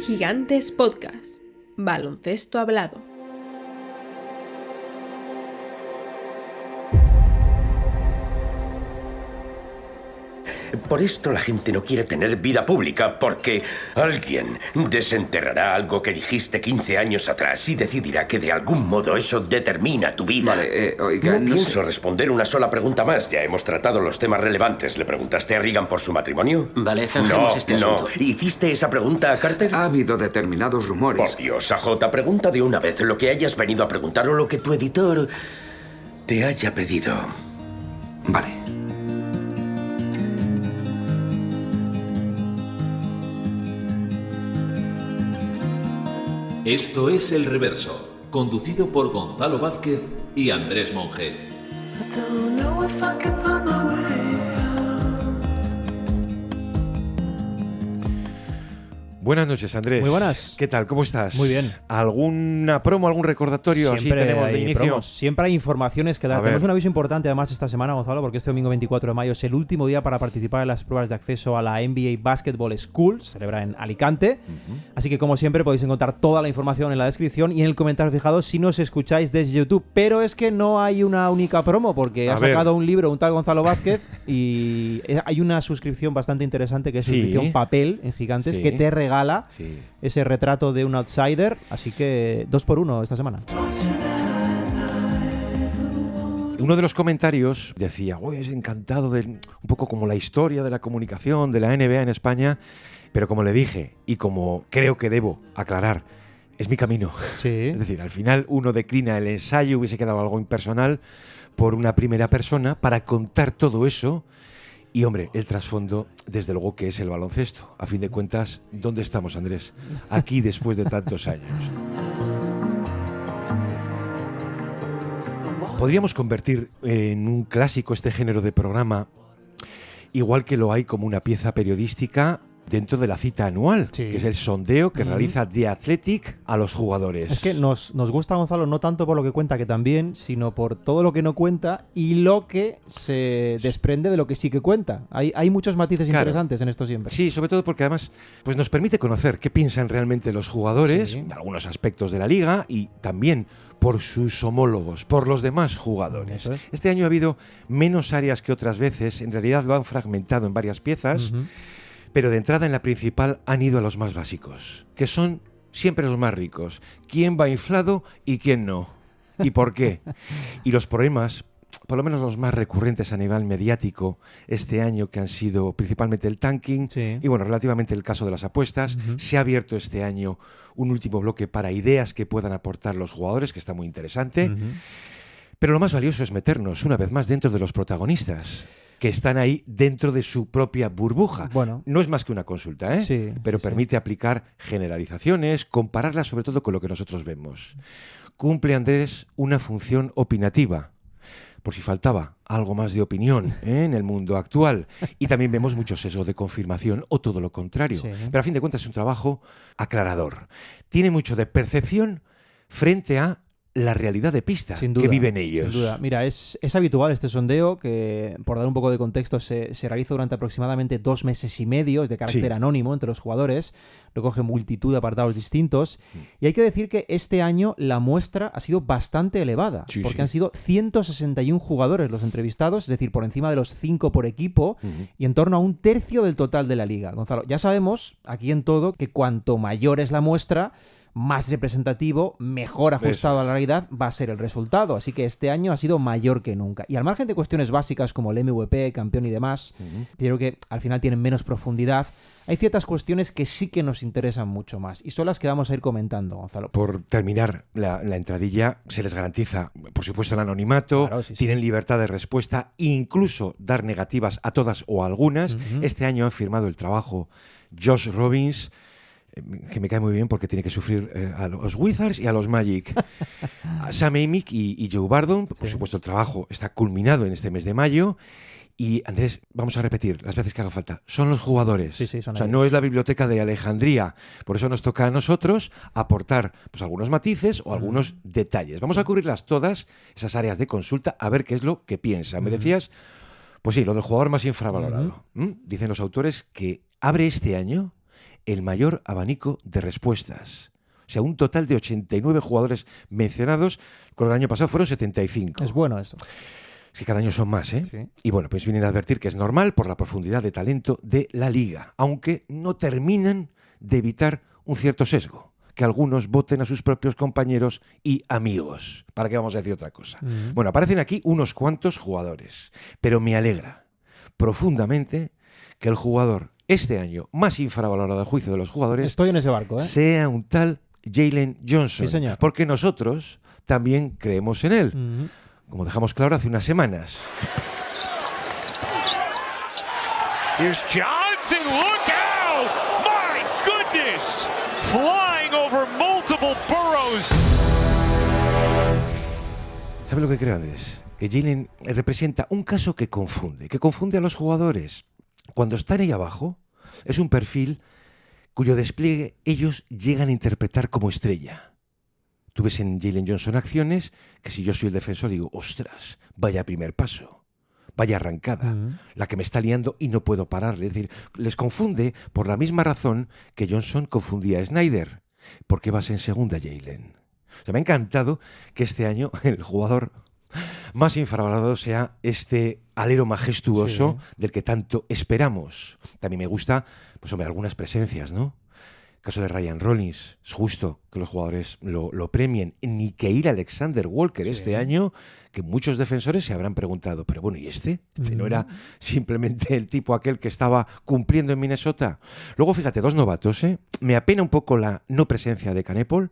Gigantes Podcast. Baloncesto hablado. Por esto la gente no quiere tener vida pública, porque alguien desenterrará algo que dijiste 15 años atrás y decidirá que de algún modo eso determina tu vida. Vale, oiga, no pienso responder una sola pregunta más. Ya hemos tratado los temas relevantes. ¿Le preguntaste a Reagan por su matrimonio? Vale, zanjemos este asunto. ¿Hiciste esa pregunta a Carter? Ha habido determinados rumores. Por Dios, AJ, pregunta de una vez lo que hayas venido a preguntar o lo que tu editor te haya pedido. Vale. Esto es El Reverso, conducido por Gonzalo Vázquez y Andrés Monge. Buenas noches, Andrés. Muy buenas. ¿Qué tal? ¿Cómo estás? Muy bien. ¿Alguna promo, algún recordatorio Siempre así tenemos de hay inicio? promos, siempre hay informaciones que dar. Tenemos un aviso importante además esta semana, Gonzalo, porque este domingo 24 de mayo es el último día para participar en las pruebas de acceso a la NBA Basketball School, se celebra en Alicante. Así que, como siempre, podéis encontrar toda la información en la descripción y en el comentario fijado si nos escucháis desde YouTube. Pero es que no hay una única promo, porque ha sacado un libro un tal Gonzalo Vázquez y hay una suscripción bastante interesante que es suscripción papel en Gigantes que te regala ese retrato de un outsider, así que 2x1 esta semana. Uno de los comentarios decía, es encantado de un poco como la historia de la comunicación de la NBA en España, pero como le dije y como creo que debo aclarar, es mi camino. Sí. Es decir, al final uno declina el ensayo, hubiese quedado algo impersonal por una primera persona para contar todo eso. Y, hombre, el trasfondo, desde luego, que es el baloncesto. A fin de cuentas, ¿dónde estamos, Andrés? Aquí después de tantos años. Podríamos convertir en un clásico este género de programa, igual que lo hay como una pieza periodística dentro de la cita anual, que es el sondeo que realiza The Athletic a los jugadores. Es que nos gusta, Gonzalo, no tanto por lo que cuenta, que también, sino por todo lo que no cuenta y lo que se desprende de lo que sí que cuenta. Hay muchos matices interesantes en esto siempre. Sí, sobre todo porque además pues nos permite conocer qué piensan realmente los jugadores, en algunos aspectos de la liga y también por sus homólogos, por los demás jugadores. Este año ha habido menos áreas que otras veces, en realidad lo han fragmentado en varias piezas. Pero de entrada en la principal han ido a los más básicos, que son siempre los más ricos. ¿Quién va inflado y quién no? ¿Y por qué? Y los problemas, por lo menos los más recurrentes a nivel mediático este año, que han sido principalmente el tanking y, bueno, relativamente el caso de las apuestas. Se ha abierto este año un último bloque para ideas que puedan aportar los jugadores, que está muy interesante. Pero lo más valioso es meternos una vez más dentro de los protagonistas, que están ahí dentro de su propia burbuja. Bueno, no es más que una consulta, pero permite aplicar generalizaciones, compararlas sobre todo con lo que nosotros vemos. Cumple, Andrés, una función opinativa, por si faltaba algo más de opinión en el mundo actual. Y también vemos mucho sesgo de confirmación o todo lo contrario. Pero a fin de cuentas es un trabajo aclarador. Tiene mucho de percepción frente a la realidad de pista que viven ellos. Sin duda. Mira, es habitual este sondeo que, por dar un poco de contexto, se realiza durante aproximadamente 2 meses y medio, es de carácter anónimo entre los jugadores, recoge multitud de apartados distintos y hay que decir que este año la muestra ha sido bastante elevada, porque han sido 161 jugadores los entrevistados, es decir, por encima de los 5 por equipo y en torno a 1/3 del total de la liga. Gonzalo, ya sabemos, aquí en todo, que cuanto mayor es la muestra, más representativo, mejor ajustado a la realidad va a ser el resultado. Así que este año ha sido mayor que nunca. Y al margen de cuestiones básicas como el MVP, campeón y demás, creo que al final tienen menos profundidad, hay ciertas cuestiones que sí que nos interesan mucho más. Y son las que vamos a ir comentando, Gonzalo. Por terminar la entradilla, se les garantiza, por supuesto, el anonimato, tienen libertad de respuesta, incluso dar negativas a todas o a algunas. Este año han firmado el trabajo Josh Robbins, que me cae muy bien porque tiene que sufrir a los Wizards y a los Magic. Sam Amick y Joe Bardon, por supuesto el trabajo está culminado en este mes de mayo. Y Andrés, vamos a repetir las veces que haga falta, son los jugadores. No es la biblioteca de Alejandría. Por eso nos toca a nosotros aportar pues algunos matices o algunos detalles. Vamos a cubrirlas todas, esas áreas de consulta, a ver qué es lo que piensan. Me decías, Pues sí, lo del jugador más infravalorado. Dicen los autores que abre este año el mayor abanico de respuestas. O sea, un total de 89 jugadores mencionados, con el año pasado fueron 75. Es bueno eso. Es que cada año son más, ¿eh? Sí. Y bueno, pues vienen a advertir que es normal por la profundidad de talento de la liga, aunque no terminan de evitar un cierto sesgo, que algunos voten a sus propios compañeros y amigos. ¿Para qué vamos a decir otra cosa? Bueno, aparecen aquí unos cuantos jugadores, pero me alegra profundamente que el jugador este año más infravalorado a juicio de los jugadores Estoy en ese barco, ¿eh? sea un tal Jalen Johnson. Sí, señor. Porque nosotros también creemos en él, como dejamos claro hace unas semanas. Here's Johnson, look out! My goodness! Flying over multiple burrows. ¿Sabe lo que creo, Andrés? Que Jalen representa un caso que confunde a los jugadores. Cuando están ahí abajo, es un perfil cuyo despliegue ellos llegan a interpretar como estrella. Tú ves en Jalen Johnson acciones que si yo soy el defensor digo, ostras, vaya primer paso, vaya arrancada, la que me está liando y no puedo pararle. Es decir, les confunde por la misma razón que Johnson confundía a Snyder. ¿Por qué vas en segunda, Jalen? O sea, me ha encantado que este año el jugador más infravalorado sea este alero majestuoso del que tanto esperamos. También me gusta, pues hombre, algunas presencias, ¿no? El caso de Ryan Rollins, es justo que los jugadores lo premien. Nikhil Alexander Walker este año, que muchos defensores se habrán preguntado, pero bueno, ¿y este? ¿Este no era simplemente el tipo aquel que estaba cumpliendo en Minnesota? Luego, fíjate, dos novatos, ¿eh? Me apena un poco la no presencia de Canepol,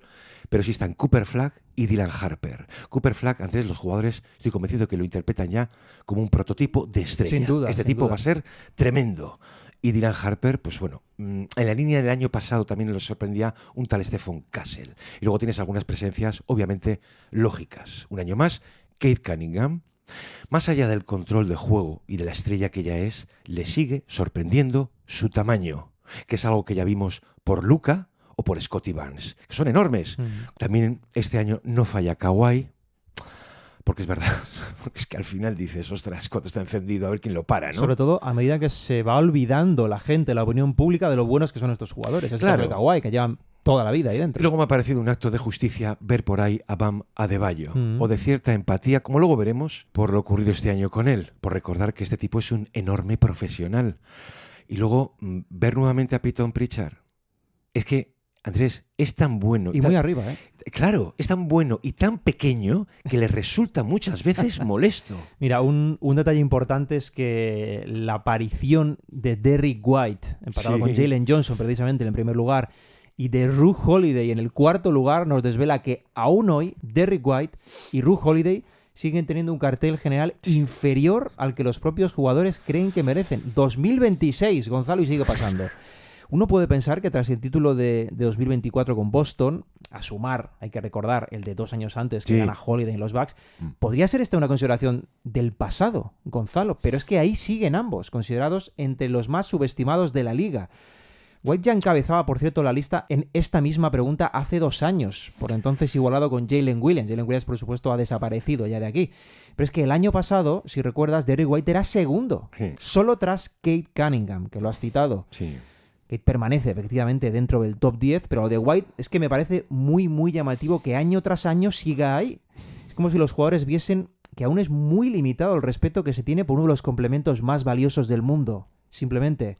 pero sí están Cooper Flagg y Dylan Harper. Cooper Flagg, Andrés, los jugadores, estoy convencido que lo interpretan ya como un prototipo de estrella. Sin duda, este sin tipo duda. va a ser tremendo. Y Dylan Harper, pues bueno, en la línea del año pasado también nos sorprendía un tal Stephen Castle. Y luego tienes algunas presencias, obviamente, lógicas. Un año más, Kate Cunningham, más allá del control de juego y de la estrella que ella es, le sigue sorprendiendo su tamaño, que es algo que ya vimos por Luka o por Scottie Barnes, que son enormes. También este año no falla Kawhi, porque es verdad, es que al final dices, ostras, cuando está encendido, a ver quién lo para, ¿no? Sobre todo a medida que se va olvidando la gente, la opinión pública, de lo buenos que son estos jugadores. Es Claro. el caso de Kawhi, que llevan toda la vida ahí Y dentro. luego me ha parecido un acto de justicia ver por ahí a Bam Adebayo, o de cierta empatía, como luego veremos, por lo ocurrido este año con él, por recordar que este tipo es un enorme profesional. Y luego ver nuevamente a Peyton Pritchard. Es que, Andrés, es tan bueno. Y muy arriba, ¿eh? Claro, es tan bueno y tan pequeño que le resulta muchas veces molesto. Mira, un detalle importante es que la aparición de Derrick White, empatado Sí. con Jalen Johnson precisamente en el primer lugar, y de Ru Holiday en el cuarto lugar, nos desvela que aún hoy Derrick White y Ru Holiday siguen teniendo un cartel general inferior al que los propios jugadores creen que merecen. 2026, Gonzalo, y sigue pasando. Uno puede pensar que tras el título de 2024 con Boston, a sumar, hay que recordar, el de 2 años antes que Sí. gana Holiday en los Bucks, podría ser esta una consideración del pasado, Gonzalo, pero es que ahí siguen ambos, considerados entre los más subestimados de la liga. White ya encabezaba, por cierto, la lista en esta misma pregunta hace 2 años, por entonces igualado con Jalen Williams. Jalen Williams, por supuesto, ha desaparecido ya de aquí. Pero es que el año pasado, si recuerdas, Derrick White era segundo, Sí. solo tras Kate Cunningham, que lo has citado. Sí. Kate permanece efectivamente dentro del top 10, pero lo de White es que me parece muy, muy llamativo que año tras año siga ahí. Es como si los jugadores viesen que aún es muy limitado el respeto que se tiene por uno de los complementos más valiosos del mundo. Simplemente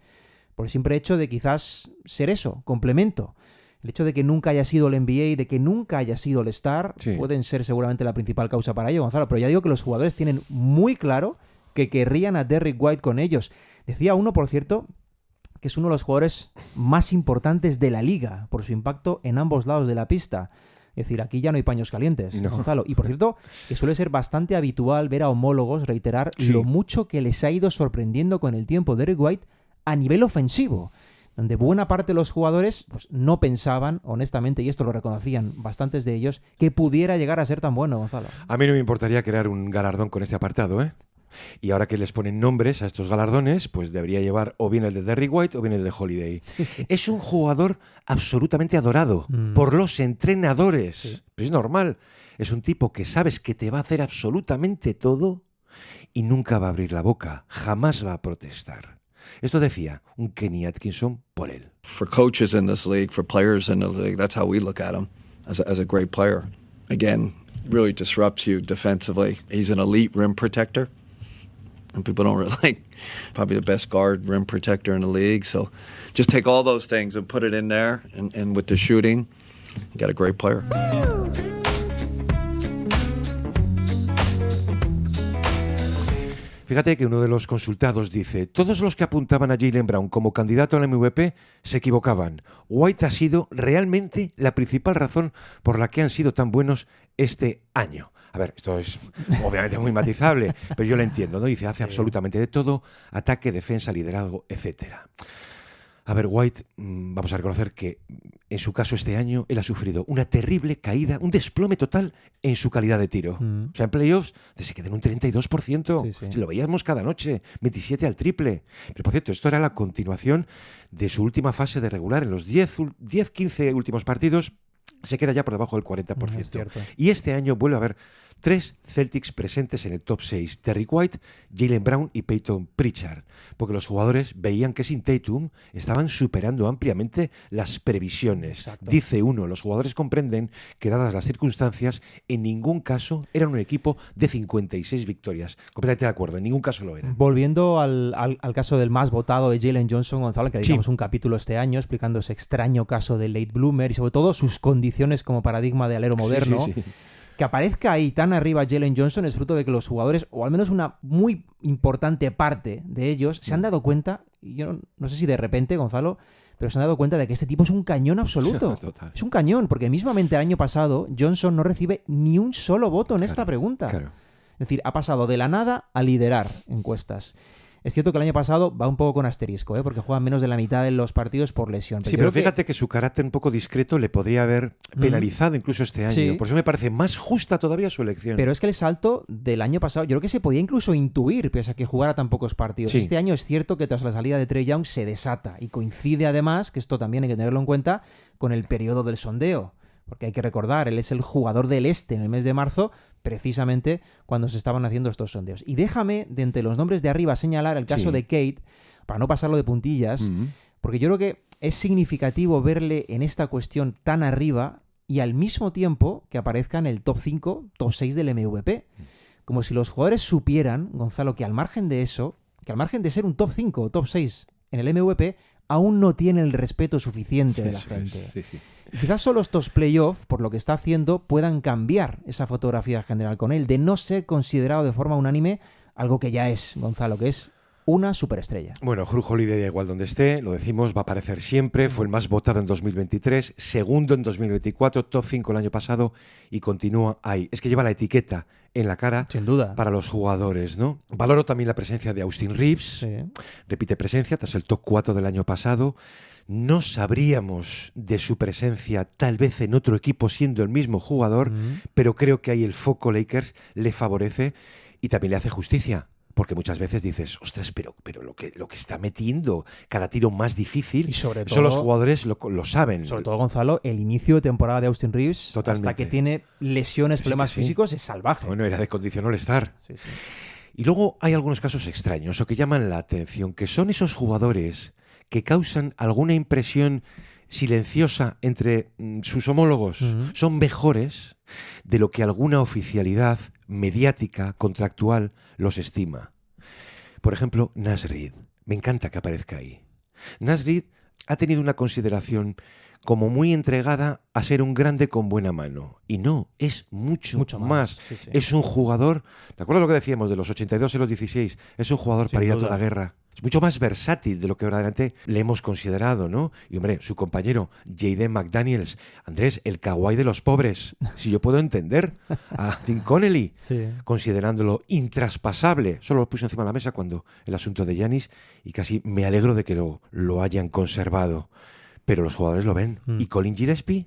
por el simple hecho de quizás ser eso, complemento. El hecho de que nunca haya sido el NBA, de que nunca haya sido el Star, Sí. pueden ser seguramente la principal causa para ello, Gonzalo. Pero ya digo que los jugadores tienen muy claro que querrían a Derrick White con ellos. Decía uno, por cierto, que es uno de los jugadores más importantes de la liga por su impacto en ambos lados de la pista. Es decir, aquí ya no hay paños calientes, No. Gonzalo. Y por cierto, que suele ser bastante habitual ver a homólogos reiterar Sí. lo mucho que les ha ido sorprendiendo con el tiempo Derrick White a nivel ofensivo, donde buena parte de los jugadores pues, no pensaban, honestamente, y esto lo reconocían bastantes de ellos, que pudiera llegar a ser tan bueno, Gonzalo. A mí no me importaría crear un galardón con este apartado, ¿eh? Y ahora que les ponen nombres a estos galardones, pues debería llevar o bien el de Derrick White o bien el de Holiday. Es un jugador absolutamente adorado por los entrenadores. Pues es normal. Es un tipo que sabes que te va a hacer absolutamente todo, y nunca va a abrir la boca, jamás va a protestar. Esto decía un Kenny Atkinson por él. For coaches in this league, for players in the league, that's how we look at him, as a great player. Again, really disrupts you defensively. He's an elite rim protector, and people don't really like, probably the best guard rim protector in the league. So just take all those things and put it in there, and with the shooting, you got a great player. Fíjate que uno de los consultados dice: todos los que apuntaban a Jaylen Brown como candidato al MVP se equivocaban. White ha sido realmente la principal razón por la que han sido tan buenos este año. A ver, esto es obviamente muy matizable, pero yo lo entiendo, ¿no? Dice, hace absolutamente de todo: ataque, defensa, liderazgo, etcétera. A ver, White, vamos a reconocer que en su caso este año él ha sufrido una terrible caída, un desplome total en su calidad de tiro. O sea, en playoffs se queda en un 32%. Si lo veíamos cada noche, 27 al triple. Pero por cierto, esto era la continuación de su última fase de regular. En los 10-15 últimos partidos se queda ya por debajo del 40%. Y este año vuelve a haber 3 Celtics presentes en el top 6. Derrick White, Jaylen Brown y Peyton Pritchard. Porque los jugadores veían que sin Tatum estaban superando ampliamente las previsiones. Dice uno, los jugadores comprenden que dadas las circunstancias, en ningún caso eran un equipo de 56 victorias. Completamente de acuerdo, en ningún caso lo eran. Volviendo al caso del más votado de Jalen Johnson, Gonzalo, que dedicamos un capítulo este año explicando ese extraño caso de late bloomer y sobre todo sus condiciones como paradigma de alero moderno. Que aparezca ahí tan arriba Jalen Johnson es fruto de que los jugadores, o al menos una muy importante parte de ellos, se han dado cuenta, y yo no sé si de repente, Gonzalo, pero se han dado cuenta de que este tipo es un cañón absoluto. Es un cañón, porque mismamente el año pasado Johnson no recibe ni un solo voto en esta pregunta. Es decir, ha pasado de la nada a liderar encuestas. Es cierto que el año pasado va un poco con asterisco, porque juega menos de la mitad de los partidos por lesión. Pero fíjate que su carácter un poco discreto le podría haber penalizado incluso este año. Por eso me parece más justa todavía su elección. Pero es que el salto del año pasado, yo creo que se podía incluso intuir, pese a que jugara tan pocos partidos. Este año es cierto que tras la salida de Trae Young se desata. Y coincide además, que esto también hay que tenerlo en cuenta, con el periodo del sondeo. Porque hay que recordar, él es el jugador del este en el mes de marzo, precisamente cuando se estaban haciendo estos sondeos. Y déjame, de entre los nombres de arriba, señalar el caso de Cade, para no pasarlo de puntillas, porque yo creo que es significativo verle en esta cuestión tan arriba y al mismo tiempo que aparezca en el top 5, top 6 del MVP. Como si los jugadores supieran, Gonzalo, que al margen de eso, que al margen de ser un top 5 o top 6 en el MVP, aún no tiene el respeto suficiente de la gente. Y quizás solo estos playoffs, por lo que está haciendo, puedan cambiar esa fotografía general con él, de no ser considerado de forma unánime algo que ya es, Gonzalo, que es una superestrella. Bueno, Jrue Holiday da igual donde esté, lo decimos, va a aparecer siempre, fue el más votado en 2023, segundo en 2024, top 5 el año pasado y continúa ahí. Es que lleva la etiqueta en la cara, sin duda, para los jugadores, ¿no? Valoro también la presencia de Austin Reeves, repite presencia tras el top 4 del año pasado. No sabríamos de su presencia tal vez en otro equipo siendo el mismo jugador, pero creo que ahí el foco Lakers le favorece y también le hace justicia. Porque muchas veces dices, ostras, pero lo que está metiendo, cada tiro más difícil, y sobre todo, los jugadores lo saben. Sobre todo, Gonzalo, el inicio de temporada de Austin Reeves, hasta que tiene lesiones, problemas físicos, es salvaje. Bueno, era de condición all-star. Y luego hay algunos casos extraños o que llaman la atención, que son esos jugadores que causan alguna impresión silenciosa entre sus homólogos. Son mejores de lo que alguna oficialidad mediática, contractual, los estima. Por ejemplo, Naz Reid. Me encanta que aparezca ahí. Naz Reid ha tenido una consideración como muy entregada a ser un grande con buena mano. Y no, es mucho más. Es un jugador, ¿te acuerdas lo que decíamos de los 82 y los 16? Es un jugador para ir a toda guerra. Es mucho más versátil de lo que verdaderamente le hemos considerado, ¿no? Y hombre, su compañero, Jaden McDaniels, Andrés, el Kawhi de los pobres. Si yo puedo entender a Tim Connelly, considerándolo intraspasable. Solo lo puso encima de la mesa cuando el asunto de Giannis, y casi me alegro de que lo hayan conservado. Pero los jugadores lo ven. Y Colin Gillespie,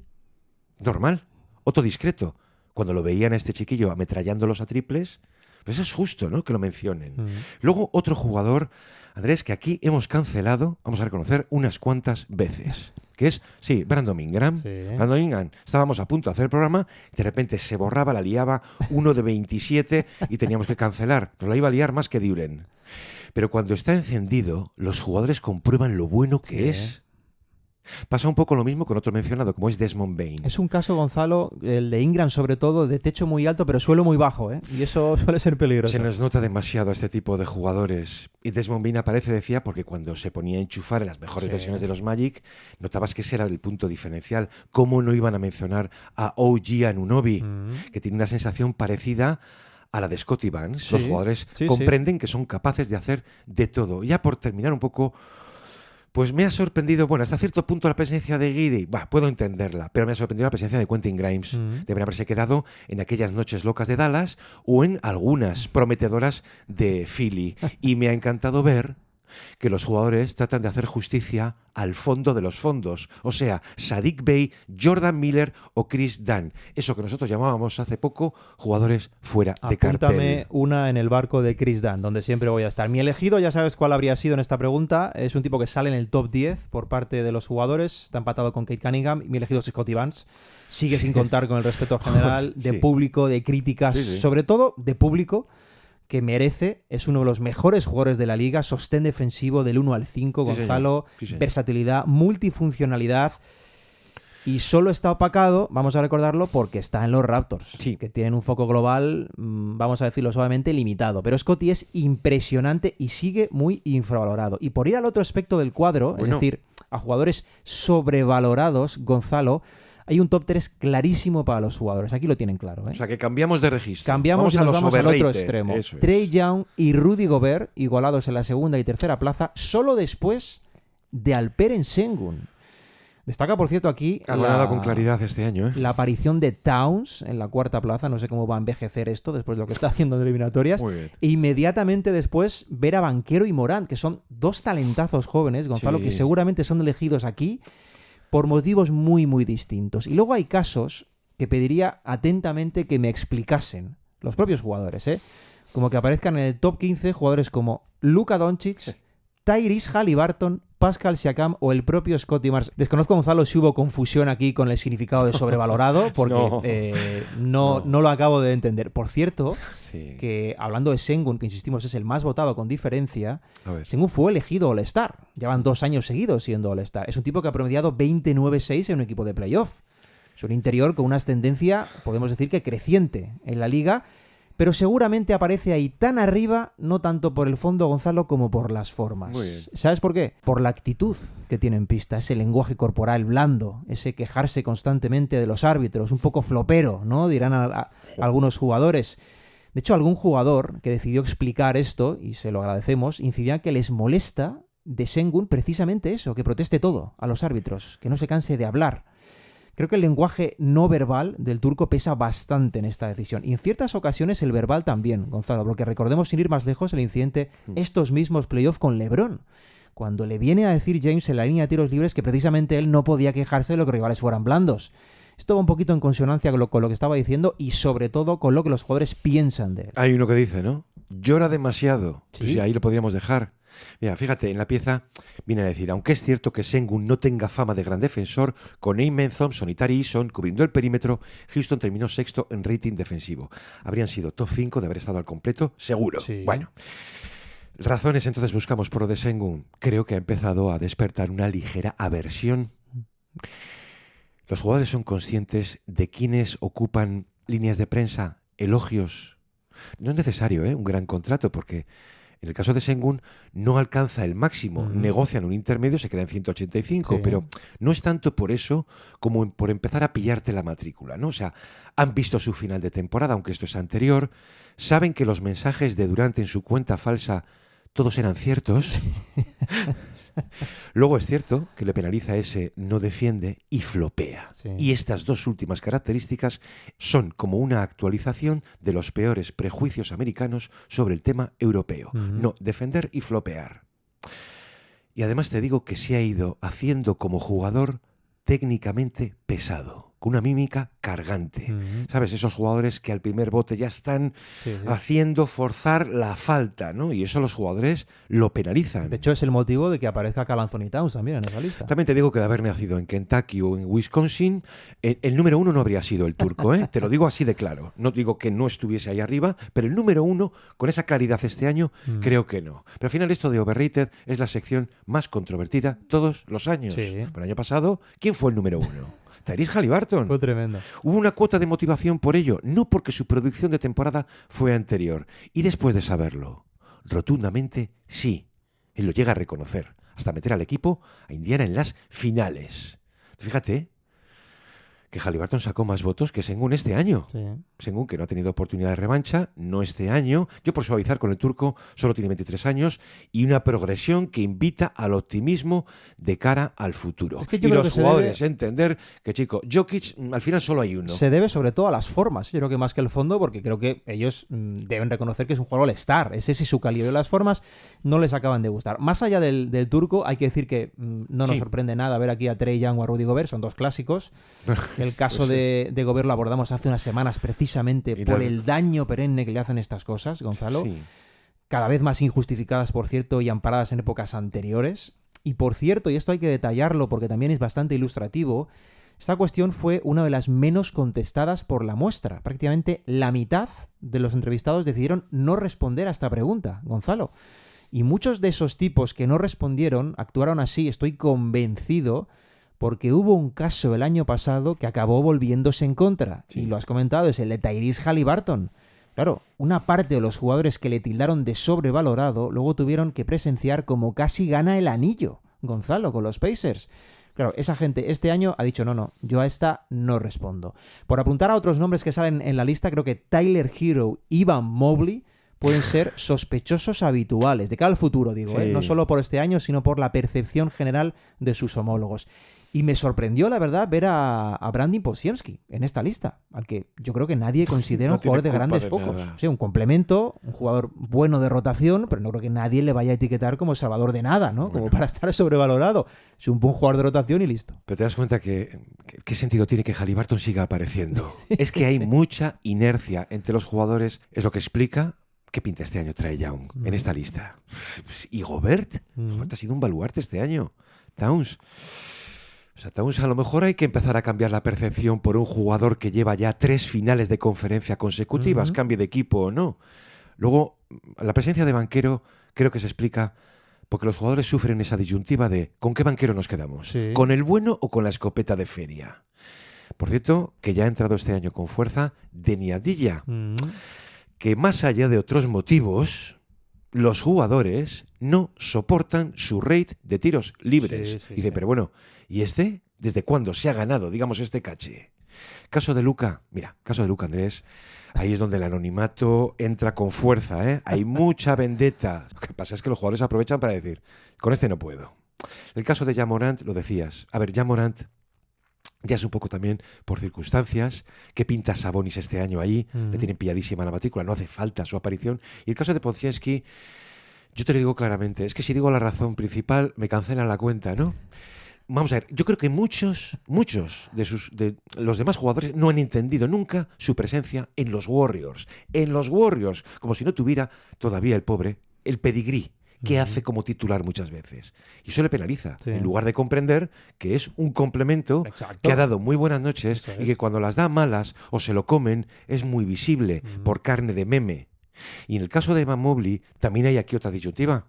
normal, otro discreto. Cuando lo veían a este chiquillo ametrallándolos a triples, Pues es justo, ¿no?, que lo mencionen. Luego, otro jugador, Andrés, que aquí hemos cancelado, vamos a reconocer, unas cuantas veces. Que es, sí, Brandon Ingram. Sí. Brandon Ingram, estábamos a punto de hacer el programa, de repente se borraba, la liaba, 1 de 27 y teníamos que cancelar. Pero la iba a liar más que Duren. Pero cuando está encendido, los jugadores comprueban lo bueno que es. Pasa un poco lo mismo con otro mencionado, como es Desmond Bane. Es un caso, Gonzalo, el de Ingram sobre todo, de techo muy alto pero suelo muy bajo, ¿eh? Y eso suele ser peligroso. Se nos nota demasiado a este tipo de jugadores. Y Desmond Bane aparece, decía, porque cuando se ponía a enchufar en las mejores versiones de los Magic, notabas que ese era el punto diferencial. ¿Cómo no iban a mencionar a OG Anunoby, que tiene una sensación parecida a la de Scottie Barnes? Los jugadores comprenden que son capaces de hacer de todo. Ya por terminar un poco, pues me ha sorprendido, bueno, hasta cierto punto la presencia de Giddey, puedo entenderla, pero me ha sorprendido la presencia de Quentin Grimes. Deben haberse quedado en aquellas noches locas de Dallas o en algunas prometedoras de Philly. Y me ha encantado ver que los jugadores tratan de hacer justicia al fondo de los fondos, o sea, Saddiq Bey, Jordan Miller o Chris Dunn, eso que nosotros llamábamos hace poco jugadores fuera de cartel. Apúntame una en el barco de Chris Dunn, donde siempre voy a estar. Mi elegido, ya sabes cuál habría sido en esta pregunta, es un tipo que sale en el top 10 por parte de los jugadores, está empatado con Kate Cunningham, mi elegido es Scottie Barnes, sigue sin contar con el respeto general de público, de críticas, sobre todo de público, que merece, es uno de los mejores jugadores de la liga, sostén defensivo del 1 al 5, Gonzalo, versatilidad, multifuncionalidad, y solo está opacado, vamos a recordarlo, porque está en los Raptors, que tienen un foco global, vamos a decirlo suavemente, limitado. Pero Scottie es impresionante y sigue muy infravalorado. Y por ir al otro aspecto del cuadro, es decir, a jugadores sobrevalorados, Gonzalo, hay un top 3 clarísimo para los jugadores. Aquí lo tienen claro, ¿eh? O sea, que cambiamos de registro. Cambiamos y nos vamos al otro extremo. Eso es. Trae Young y Rudy Gobert, igualados en la segunda y tercera plaza, solo después de Alperen Sengun. Destaca, por cierto, aquí ha ganado con claridad este año, la aparición de Towns en la cuarta plaza. No sé cómo va a envejecer esto después de lo que está haciendo en eliminatorias. E inmediatamente después ver a Banchero y Morant, que son dos talentazos jóvenes, Gonzalo, que seguramente son elegidos aquí por motivos muy, muy distintos. Y luego hay casos que pediría atentamente que me explicasen los propios jugadores, ¿eh? Como que aparezcan en el top 15 jugadores como Luka Doncic, Tyrese Haliburton, Pascal Siakam o el propio Scottie Barnes. Desconozco, Gonzalo, si hubo confusión aquí con el significado de sobrevalorado, porque no lo acabo de entender. Por cierto, que hablando de Sengun, que insistimos es el más votado con diferencia, Sengun fue elegido All-Star. Llevan 2 años seguidos siendo All-Star. Es un tipo que ha promediado 29-6 en un equipo de playoff. Es un interior con una ascendencia, podemos decir que creciente en la liga, pero seguramente aparece ahí tan arriba, no tanto por el fondo, Gonzalo, como por las formas. Muy bien. ¿Sabes por qué? Por la actitud que tiene en pista, ese lenguaje corporal blando, ese quejarse constantemente de los árbitros, un poco flopero, ¿no? Dirán algunos jugadores. De hecho, algún jugador que decidió explicar esto, y se lo agradecemos, incidía que les molesta de Sengun precisamente eso, que proteste todo a los árbitros, que no se canse de hablar. Creo que el lenguaje no verbal del turco pesa bastante en esta decisión. Y en ciertas ocasiones el verbal también, Gonzalo, porque recordemos, sin ir más lejos, el incidente estos mismos playoffs con LeBron, cuando le viene a decir James en la línea de tiros libres que precisamente él no podía quejarse de lo que los rivales fueran blandos. Esto va un poquito en consonancia con lo que estaba diciendo y sobre todo con lo que los jugadores piensan de él. Hay uno que dice, ¿no? Llora demasiado. Pues ahí lo podríamos dejar. Mira, fíjate, en la pieza viene a decir, aunque es cierto que Sengun no tenga fama de gran defensor, con Amen Thompson y Tari Eason cubriendo el perímetro, Houston terminó sexto en rating defensivo. Habrían sido top 5 de haber estado al completo, seguro. Bueno, razones entonces buscamos por lo de Sengun. Creo que ha empezado a despertar una ligera aversión. Los jugadores son conscientes de quienes ocupan líneas de prensa, elogios. No es necesario, un gran contrato, porque en el caso de Sengun no alcanza el máximo, negocian un intermedio, se queda en 185, pero no es tanto por eso como por empezar a pillarte la matrícula, ¿no? O sea, han visto su final de temporada, aunque esto es anterior, saben que los mensajes de Durant en su cuenta falsa todos eran ciertos. Luego es cierto que le penaliza ese no defiende y flopea. Y estas dos últimas características son como una actualización de los peores prejuicios americanos sobre el tema europeo. No defender y flopear. Y además te digo que se ha ido haciendo como jugador técnicamente pesado. con una mímica cargante. ¿Sabes? Esos jugadores que al primer bote ya están haciendo forzar la falta, ¿no? Y eso los jugadores lo penalizan. De hecho, es el motivo de que aparezca Karl Anthony Towns también en esa lista. También te digo que de haber nacido en Kentucky o en Wisconsin, el número 1 no habría sido el turco, ¿eh? Te lo digo así de claro. No digo que no estuviese ahí arriba, pero el número 1, con esa claridad este año, creo que no. Pero al final esto de Overrated es la sección más controvertida todos los años. Por el año pasado, ¿quién fue el número 1? Tyrese Haliburton. Fue tremendo. Hubo una cuota de motivación por ello, no porque su producción de temporada fue anterior. Y después de saberlo, rotundamente sí. Él lo llega a reconocer, hasta meter al equipo a Indiana en las finales. Fíjate que Haliburton sacó más votos que Sengun este año. Sengun, que no ha tenido oportunidad de revancha, no este año. Yo, por suavizar con el turco, solo tiene 23 años y una progresión que invita al optimismo de cara al futuro. Es que y los jugadores entender que, chico, Jokic, al final solo hay uno. Se debe sobre todo a las formas, yo creo que más que el fondo, porque creo que ellos deben reconocer que es un jugador all-star. Ese sí su calibre. Las formas no les acaban de gustar. Más allá del turco, hay que decir que no nos sorprende nada ver aquí a Trae Young o a Rudy Gobert, son dos clásicos. El caso de Gobert lo abordamos hace unas semanas precisamente por el daño perenne que le hacen estas cosas, Gonzalo. Cada vez más injustificadas, por cierto, y amparadas en épocas anteriores. Y por cierto, y esto hay que detallarlo porque también es bastante ilustrativo, esta cuestión fue una de las menos contestadas por la muestra. Prácticamente la mitad de los entrevistados decidieron no responder a esta pregunta, Gonzalo. Y muchos de esos tipos que no respondieron actuaron así, estoy convencido, porque hubo un caso el año pasado que acabó volviéndose en contra. Y lo has comentado, es el de Tyrese Haliburton. Claro, una parte de los jugadores que le tildaron de sobrevalorado luego tuvieron que presenciar como casi gana el anillo, Gonzalo, con los Pacers. Claro, esa gente este año ha dicho, no, yo a esta no respondo. Por apuntar a otros nombres que salen en la lista, creo que Tyler Hero y Evan Mobley pueden ser sospechosos habituales, de cara al futuro, digo, no solo por este año, sino por la percepción general de sus homólogos. Y me sorprendió, la verdad, ver a Brandon Podziemski en esta lista, al que yo creo que nadie considera un jugador de grandes focos. Sí, un complemento, un jugador bueno de rotación, pero no creo que nadie le vaya a etiquetar como salvador de nada, ¿no? Como para estar sobrevalorado. Es un buen jugador de rotación y listo. Pero te das cuenta que ¿qué sentido tiene que Haliburton siga apareciendo? Es que hay mucha inercia entre los jugadores, es lo que explica qué pinta este año Trae Young en esta lista. ¿Y Gobert? Gobert ha sido un baluarte este año. Towns. O sea, Towns, a lo mejor hay que empezar a cambiar la percepción por un jugador que lleva ya 3 finales de conferencia consecutivas, cambie de equipo o no. Luego, la presencia de banquero creo que se explica porque los jugadores sufren esa disyuntiva de ¿con qué banquero nos quedamos? ¿Con el bueno o con la escopeta de feria? Por cierto, que ya ha entrado este año con fuerza Deni Avdija, que más allá de otros motivos, los jugadores no soportan su rate de tiros libres. Dice, pero bueno, ¿y este? ¿Desde cuándo se ha ganado, digamos, este caché? Caso de Luka, Andrés, ahí es donde el anonimato entra con fuerza, ¿eh? Hay mucha vendetta. Lo que pasa es que los jugadores aprovechan para decir, con este no puedo. El caso de Ja Morant, lo decías. A ver, Ja Morant ya es un poco también por circunstancias. ¿Qué pinta Sabonis este año ahí? Le tienen pilladísima la matrícula, no hace falta su aparición. Y el caso de Podziemski, yo te lo digo claramente, es que si digo la razón principal, me cancelan la cuenta, ¿no? Vamos a ver, yo creo que muchos de los demás jugadores no han entendido nunca su presencia en los Warriors. En los Warriors, como si no tuviera todavía el pobre el pedigrí que hace como titular muchas veces. Y eso le penaliza, en lugar de comprender que es un complemento que ha dado muy buenas noches y que cuando las da malas o se lo comen es muy visible por carne de meme. Y en el caso de Evan Mobley también hay aquí otra disyuntiva.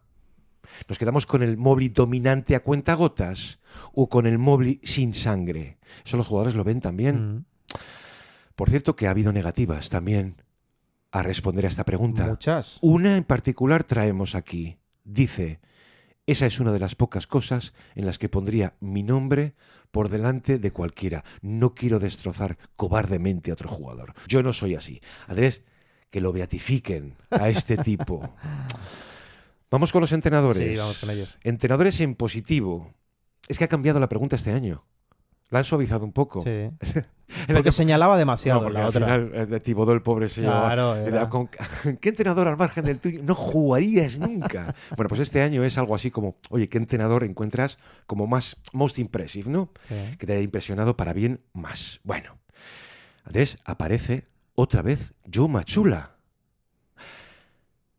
¿Nos quedamos con el Mobley dominante a cuentagotas o con el Mobley sin sangre? Eso los jugadores lo ven también. Por cierto que ha habido negativas también a responder a esta pregunta. Muchas. Una en particular traemos aquí. Dice, esa es una de las pocas cosas en las que pondría mi nombre por delante de cualquiera. No quiero destrozar cobardemente a otro jugador. Yo no soy así. Andrés, que lo beatifiquen a este tipo. Vamos con los entrenadores. Sí, vamos con ellos. Entrenadores en positivo. Es que ha cambiado la pregunta este año. La han suavizado un poco. Sí. Porque señalaba demasiado porque la al otra. final de Thibodeau el pobre se Claro, llevaba. ¿Qué entrenador al margen del tuyo no jugarías nunca? Bueno, pues este año es algo así como, oye, ¿qué entrenador encuentras como más most impressive, ¿no? Sí. Que te haya impresionado para bien más. Bueno, Andrés, aparece otra vez Joe Mazzulla.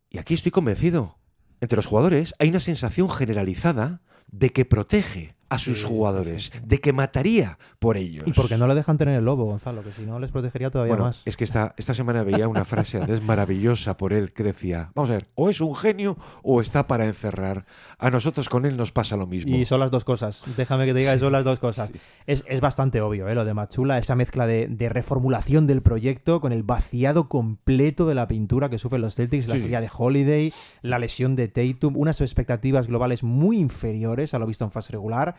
Y aquí estoy convencido. Entre los jugadores hay una sensación generalizada de que protege a sus jugadores, de que mataría por ellos. Y porque no le dejan tener el lobo, Gonzalo, que si no les protegería todavía más. Es que esta semana veía una frase Andrés maravillosa por él que decía, vamos a ver, o es un genio o está para encerrar. A nosotros con él nos pasa lo mismo. Y son las dos cosas. Déjame que te diga que son las dos cosas. Sí. Es bastante obvio, lo de Mazzulla, esa mezcla de reformulación del proyecto con el vaciado completo de la pintura que sufren los Celtics, la salida de Holiday, la lesión de Tatum, unas expectativas globales muy inferiores a lo visto en fase regular.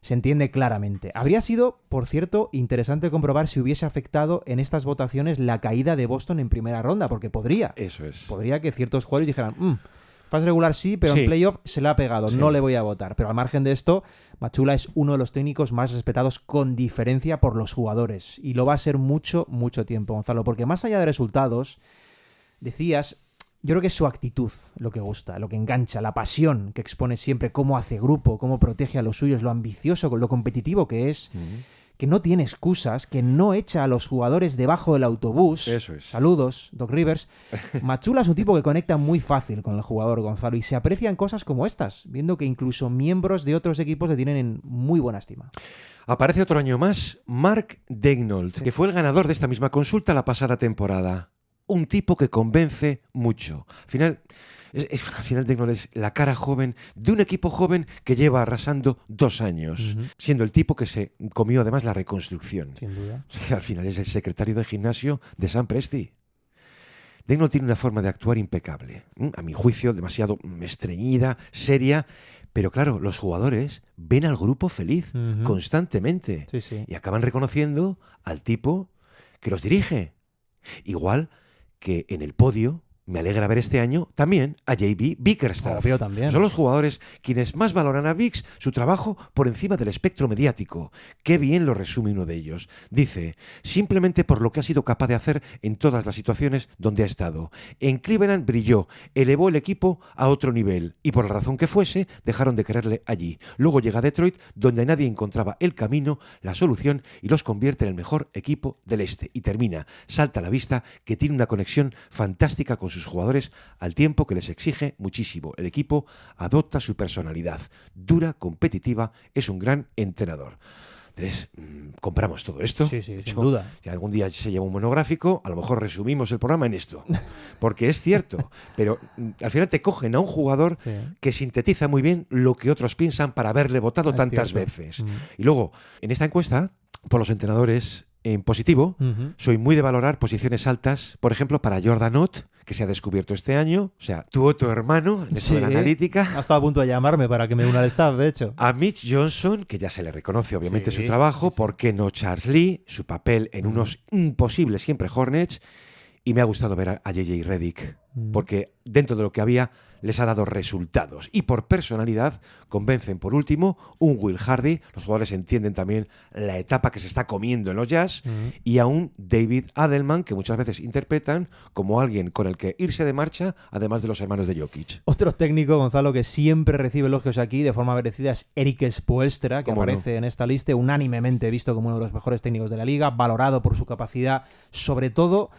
Se entiende claramente. Habría sido, por cierto, interesante comprobar si hubiese afectado en estas votaciones la caída de Boston en primera ronda, porque podría. Eso es. Podría que ciertos jugadores dijeran, fase regular sí, pero en playoff se le ha pegado, no le voy a votar. Pero al margen de esto, Mazzulla es uno de los técnicos más respetados con diferencia por los jugadores. Y lo va a ser mucho, mucho tiempo, Gonzalo, porque más allá de resultados, decías... Yo creo que es su actitud lo que gusta, lo que engancha, la pasión que expone siempre, cómo hace grupo, cómo protege a los suyos, lo ambicioso, lo competitivo que es, que no tiene excusas, que no echa a los jugadores debajo del autobús. Eso es. Saludos, Doc Rivers. Mazzulla es un tipo que conecta muy fácil con el jugador, Gonzalo, y se aprecian cosas como estas, viendo que incluso miembros de otros equipos le tienen en muy buena estima. Aparece otro año más Mark Daigneault, que fue el ganador de esta misma consulta la pasada temporada. Un tipo que convence mucho. Al final Daigneault es la cara joven de un equipo joven que lleva arrasando 2 años, siendo el tipo que se comió además la reconstrucción. Sin duda. Al final es el secretario de gimnasio de Sam Presti. Daigneault tiene una forma de actuar impecable, a mi juicio demasiado estreñida, seria, pero claro, los jugadores ven al grupo feliz constantemente y acaban reconociendo al tipo que los dirige. Igual que en el podio me alegra ver este año también a JB Bickerstaff. Obvio, también. Son los jugadores quienes más valoran a Biggs su trabajo por encima del espectro mediático. Qué bien lo resume uno de ellos. Dice, simplemente por lo que ha sido capaz de hacer en todas las situaciones donde ha estado. En Cleveland brilló, elevó el equipo a otro nivel y por la razón que fuese, dejaron de quererle allí. Luego llega a Detroit, donde nadie encontraba el camino, la solución y los convierte en el mejor equipo del este. Y termina, salta a la vista que tiene una conexión fantástica con sus jugadores al tiempo que les exige muchísimo. El equipo adopta su personalidad. Dura, competitiva, es un gran entrenador. Andrés, compramos todo esto. Sí, sin duda. Si algún día se lleva un monográfico, a lo mejor resumimos el programa en esto. Porque es cierto, pero al final te cogen a un jugador que sintetiza muy bien lo que otros piensan para haberle votado tantas veces. Y luego, en esta encuesta, por los entrenadores en positivo, soy muy de valorar posiciones altas, por ejemplo, para Jordan Ott, que se ha descubierto este año, o sea, tu otro hermano en esto de la analítica. Ha estado a punto de llamarme para que me una al staff, de hecho. A Mitch Johnson, que ya se le reconoce obviamente su trabajo, ¿por qué no Charles Lee? Su papel en unos imposibles siempre Hornets. Y me ha gustado ver a JJ Redick, porque dentro de lo que había les ha dado resultados. Y por personalidad convencen por último un Will Hardy, los jugadores entienden también la etapa que se está comiendo en los Jazz, y a un David Adelman, que muchas veces interpretan como alguien con el que irse de marcha, además de los hermanos de Jokic. Otro técnico, Gonzalo, que siempre recibe elogios aquí de forma merecida es Erik Spoelstra, que aparece en esta lista unánimemente visto como uno de los mejores técnicos de la liga, valorado por su capacidad, sobre todo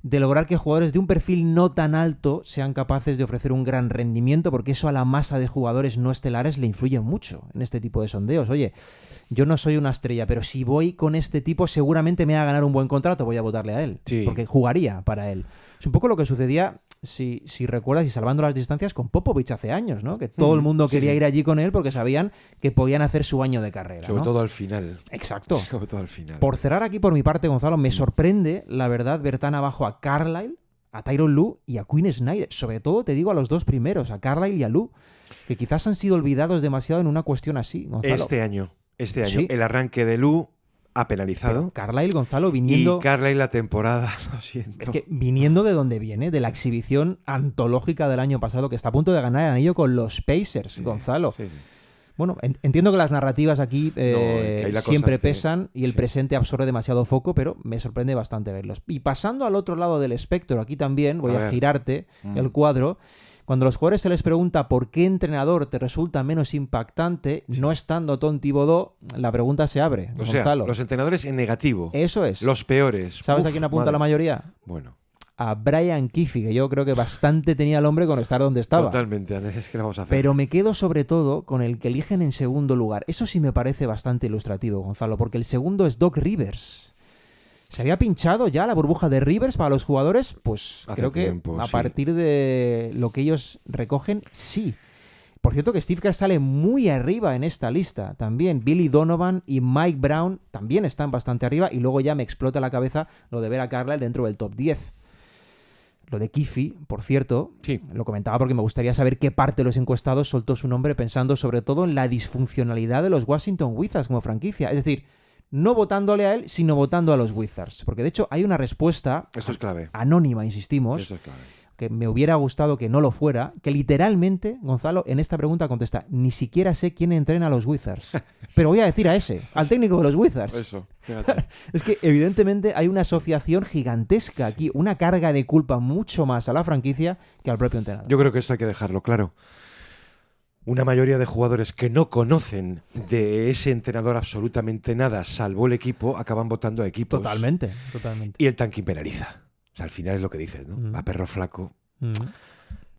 de lograr que jugadores de un perfil no tan alto sean capaces de ofrecer un gran rendimiento, porque eso a la masa de jugadores no estelares le influye mucho en este tipo de sondeos. Oye, yo no soy una estrella, pero si voy con este tipo seguramente me va a ganar un buen contrato, voy a votarle a él, porque jugaría para él. Es un poco lo que sucedía, si recuerdas, y salvando las distancias, con Popovich hace años, ¿no? Que todo el mundo quería ir allí con él porque sabían que podían hacer su año de carrera. Sobre todo al final. Exacto. Sobre todo al final. Por cerrar aquí por mi parte, Gonzalo, me sorprende, la verdad, ver tan abajo a Carlisle, a Tyronn Lue y a Quinn Snyder. Sobre todo, te digo, a los dos primeros, a Carlisle y a Lue, que quizás han sido olvidados demasiado en una cuestión así, Gonzalo. Este año, el arranque de Lue ha penalizado. Pero Carlisle, Gonzalo, viniendo... Y Carlisle la temporada, lo siento. Es que viniendo de donde viene, de la exhibición antológica del año pasado, que está a punto de ganar el anillo con los Pacers, Gonzalo. Sí. Bueno, entiendo que las narrativas aquí que hay la siempre constante. pesan y el presente absorbe demasiado foco, pero me sorprende bastante verlos. Y pasando al otro lado del espectro, aquí también voy a girarte el cuadro. Cuando a los jugadores se les pregunta por qué entrenador te resulta menos impactante, no estando Tom Thibodeau, la pregunta se abre. O sea, Gonzalo. los entrenadores en negativo. Eso es. Los peores. ¿Sabes Uf, a quién apunta madre. la mayoría? Bueno, A Brian Keefe, que yo creo que bastante tenía el hombre con estar donde estaba. totalmente, Andrés, ¿qué le vamos a hacer? Pero me quedo sobre todo con el que eligen en segundo lugar. Eso sí me parece bastante ilustrativo, Gonzalo, porque el segundo es Doc Rivers. ¿Se había pinchado ya la burbuja de Rivers para los jugadores? Pues Hace creo que tiempo, a sí. partir de lo que ellos recogen, sí. Por cierto que Steve Kerr sale muy arriba en esta lista también. Billy Donovan y Mike Brown también están bastante arriba y luego ya me explota la cabeza lo de ver a Carlisle dentro del top 10. Lo de Keefe, por cierto, Sí. lo comentaba porque me gustaría saber qué parte de los encuestados soltó su nombre pensando sobre todo en la disfuncionalidad de los Washington Wizards como franquicia. Es decir, no votándole a él, sino votando a los Wizards. Porque de hecho hay una respuesta Esto es clave. anónima, insistimos, Esto es clave. que me hubiera gustado que no lo fuera, que literalmente, Gonzalo, en esta pregunta contesta, ni siquiera sé quién entrena a los Wizards. Pero voy a decir a ese, al técnico de los Wizards. Eso, fíjate. Es que evidentemente hay una asociación gigantesca aquí, una carga de culpa mucho más a la franquicia que al propio entrenador. Yo creo que esto hay que dejarlo claro. Una mayoría de jugadores que no conocen de ese entrenador absolutamente nada, salvo el equipo, acaban votando a equipos. Totalmente, totalmente. Y el tanking penaliza. O sea, al final es lo que dices, ¿no? A perro flaco. Mm.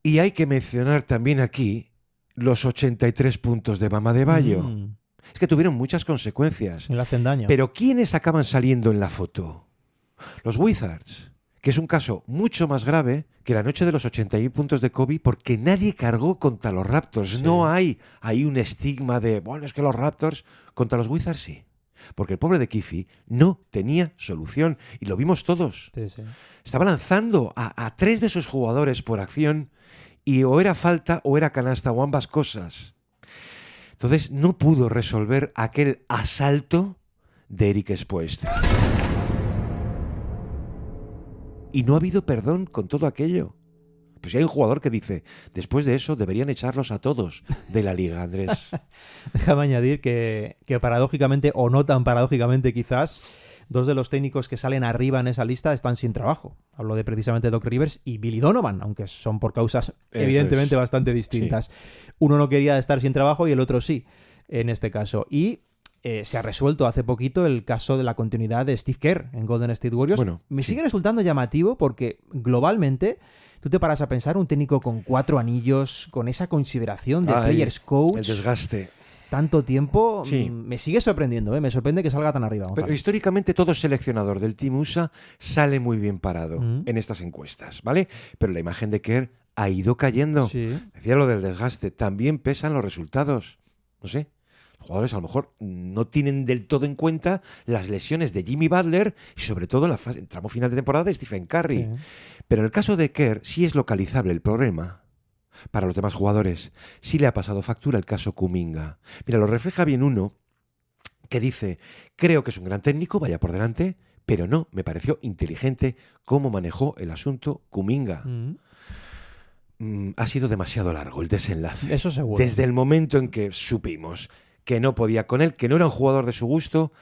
Y hay que mencionar también aquí los 83 puntos de Bam Adebayo. Mm. Es que tuvieron muchas consecuencias. Y le hacen daño. Pero ¿quiénes acaban saliendo en la foto? Los Wizards, que es un caso mucho más grave que la noche de los 81 puntos de Kobe, porque nadie cargó contra los Raptors. No hay un estigma de, bueno, es que los Raptors contra los Wizards sí. Porque el pobre de Keefe no tenía solución y lo vimos todos. Sí, sí. Estaba lanzando a 3 de sus jugadores por acción y o era falta o era canasta o ambas cosas. Entonces no pudo resolver aquel asalto de Eric Spoelstra. Y no ha habido perdón con todo aquello. Pues si hay un jugador que dice, después de eso deberían echarlos a todos de la liga, Andrés. Déjame añadir que paradójicamente, o no tan paradójicamente quizás, dos de los técnicos que salen arriba en esa lista están sin trabajo. Hablo de precisamente Doc Rivers y Billy Donovan, aunque son por causas evidentemente bastante distintas. Sí. Uno no quería estar sin trabajo y el otro sí, en este caso. Y se ha resuelto hace poquito el caso de la continuidad de Steve Kerr en Golden State Warriors. Bueno, me sigue resultando llamativo porque globalmente tú te paras a pensar un técnico con 4 anillos, con esa consideración de players coach. El desgaste. Tanto tiempo, me sigue sorprendiendo, me sorprende que salga tan arriba. Pero históricamente todo seleccionador del Team USA sale muy bien parado en estas encuestas, ¿vale? Pero la imagen de Kerr ha ido cayendo. Sí. Decía lo del desgaste, también pesan los resultados. No sé, los jugadores a lo mejor no tienen del todo en cuenta las lesiones de Jimmy Butler y sobre todo en la fase, tramo final de temporada de Stephen Curry. Sí. Pero en el caso de Kerr sí es localizable el problema. Para los demás jugadores sí le ha pasado factura el caso Kuminga. Mira, lo refleja bien uno que dice, creo que es un gran técnico, vaya por delante, pero no, me pareció inteligente cómo manejó el asunto Kuminga. Ha sido demasiado largo el desenlace. Eso seguro. Desde el momento en que supimos que no podía con él, que no era un jugador de su gusto,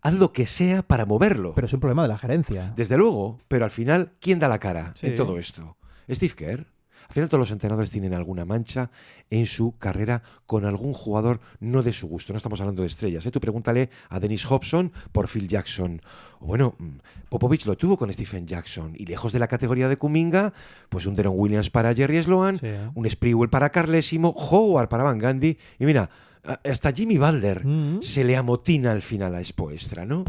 haz lo que sea para moverlo. Pero es un problema de la gerencia. Desde luego, pero al final, ¿quién da la cara en todo esto? ¿Steve Kerr? Al final todos los entrenadores tienen alguna mancha en su carrera con algún jugador no de su gusto. No estamos hablando de estrellas. Tú pregúntale a Dennis Hobson por Phil Jackson. O bueno, Popovich lo tuvo con Stephen Jackson. Y lejos de la categoría de Kuminga, pues un Deron Williams para Jerry Sloan, un Sprewell para Carlesimo, Howard para Van Gundy. Y mira, hasta Jimmy Butler se le amotina al final a Spoelstra, ¿no?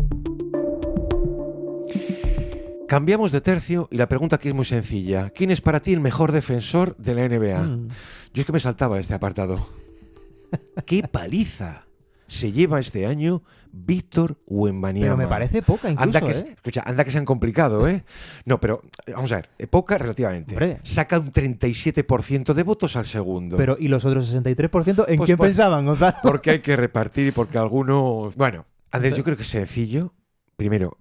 Cambiamos de tercio y la pregunta aquí es muy sencilla. ¿Quién es para ti el mejor defensor de la NBA? Yo es que me saltaba este apartado. ¡Qué paliza se lleva este año Víctor Wembanyama! Pero me parece poca incluso, Escucha, anda que se han complicado, ¿eh? No, pero vamos a ver, poca relativamente. Hombre. Saca un 37% de votos al segundo. Pero ¿y los otros 63% en Pues quién pensaban, Gonzalo? Porque hay que repartir y porque algunos... Bueno, Andrés, yo creo que es sencillo. Primero,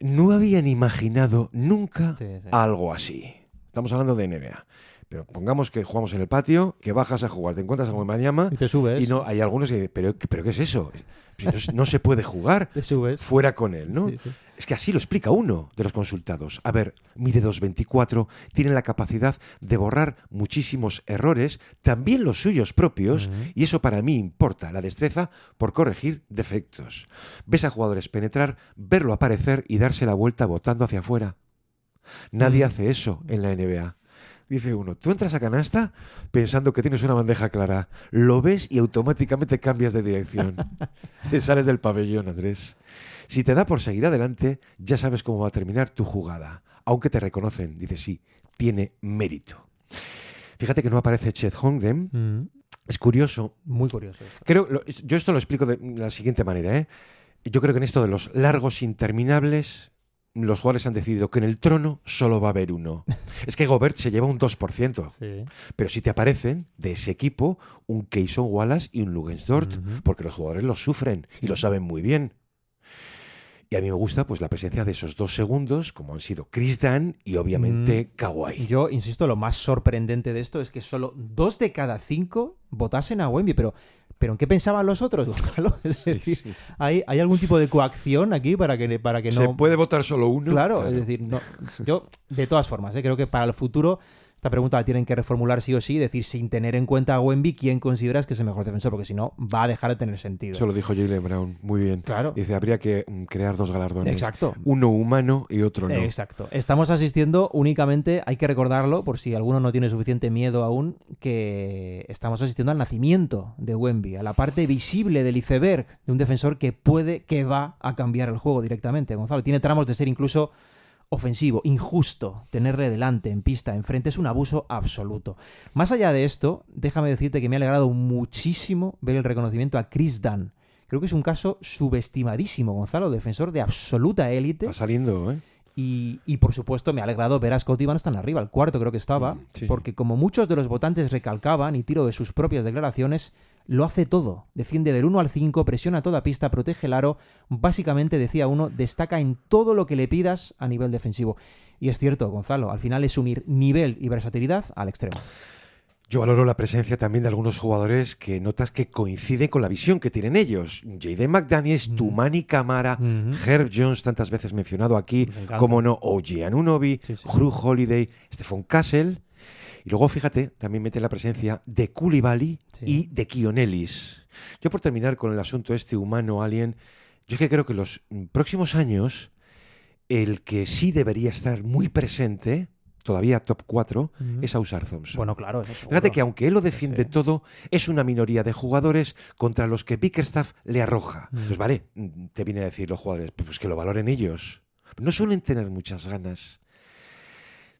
no habían imaginado nunca algo así. Estamos hablando de NBA. pero pongamos que jugamos en el patio, que bajas a jugar, te encuentras a Wembanyama y te subes. Y no, hay algunos que dicen, ¿pero qué es eso? No se puede jugar te subes. fuera con él, ¿no? Sí, sí. Es que así lo explica uno de los consultados. A ver, mide 2,24, tiene la capacidad de borrar muchísimos errores, también los suyos propios, y eso para mí importa, la destreza por corregir defectos. Ves a jugadores penetrar, verlo aparecer y darse la vuelta botando hacia afuera. Nadie hace eso en la NBA. Dice uno, tú entras a canasta pensando que tienes una bandeja clara, lo ves y automáticamente cambias de dirección. Te sales del pabellón, Andrés. Si te da por seguir adelante, ya sabes cómo va a terminar tu jugada. Aunque te reconocen, dice sí, tiene mérito. Fíjate que no aparece Chet Holmgren. Es curioso. Muy curioso. Yo esto lo explico de la siguiente manera, ¿eh? Yo creo que en esto de los largos interminables, los jugadores han decidido que en el trono solo va a haber uno. Es que Gobert se lleva un 2%. Sí. Pero si te aparecen de ese equipo un Keyson Wallace y un Luguensdort, porque los jugadores los sufren y lo saben muy bien. Y a mí me gusta pues la presencia de esos 2 segundos, como han sido Chris Dunn y obviamente Kawhi. Yo insisto, lo más sorprendente de esto es que solo 2 de cada 5 votasen a Wemby, pero ¿en qué pensaban los otros? Es decir, Sí. ¿hay algún tipo de coacción aquí para que no... ¿Se puede votar solo uno? Claro, es decir, no, yo de todas formas, creo que para el futuro esta pregunta la tienen que reformular sí o sí, decir sin tener en cuenta a Wemby quién consideras que es el mejor defensor, porque si no va a dejar de tener sentido. Eso lo dijo Jaylen Brown, muy bien. Claro. Dice, habría que crear 2 galardones. Exacto. Uno humano y otro no. Exacto. Estamos asistiendo únicamente, hay que recordarlo, por si alguno no tiene suficiente miedo aún, que estamos asistiendo al nacimiento de Wemby, a la parte visible del iceberg de un defensor que va a cambiar el juego directamente. Gonzalo, tiene tramos de ser incluso ofensivo, injusto. Tenerle delante, en pista, enfrente, es un abuso absoluto. Más allá de esto, déjame decirte que me ha alegrado muchísimo ver el reconocimiento a Chris Dunn. Creo que es un caso subestimadísimo, Gonzalo, defensor de absoluta élite. Está saliendo, ¿eh? Y por supuesto me ha alegrado ver a Scottie Barnes tan arriba, el cuarto creo que estaba, Sí. porque como muchos de los votantes recalcaban, y tiro de sus propias declaraciones, lo hace todo. Defiende del 1 al 5, presiona toda pista, protege el aro. Básicamente, decía uno, destaca en todo lo que le pidas a nivel defensivo. Y es cierto, Gonzalo, al final es unir nivel y versatilidad al extremo. Yo valoro la presencia también de algunos jugadores que notas que coinciden con la visión que tienen ellos. Jaden McDaniels, Toumani Camara, Herb Jones, tantas veces mencionado aquí, como no, OG Anunoby, Jrue Holiday, Stephon Castle. Y luego, fíjate, también mete la presencia de Coulibaly y de Keon Ellis. Yo, por terminar con el asunto este humano alien, yo es que creo que los próximos años, el que sí debería estar muy presente, todavía top 4, es Ausar Thompson. Bueno, claro, eso seguro. Fíjate que aunque él lo defiende todo, es una minoría de jugadores contra los que Bickerstaff le arroja. Pues vale, te viene a decir los jugadores, pues que lo valoren ellos. No suelen tener muchas ganas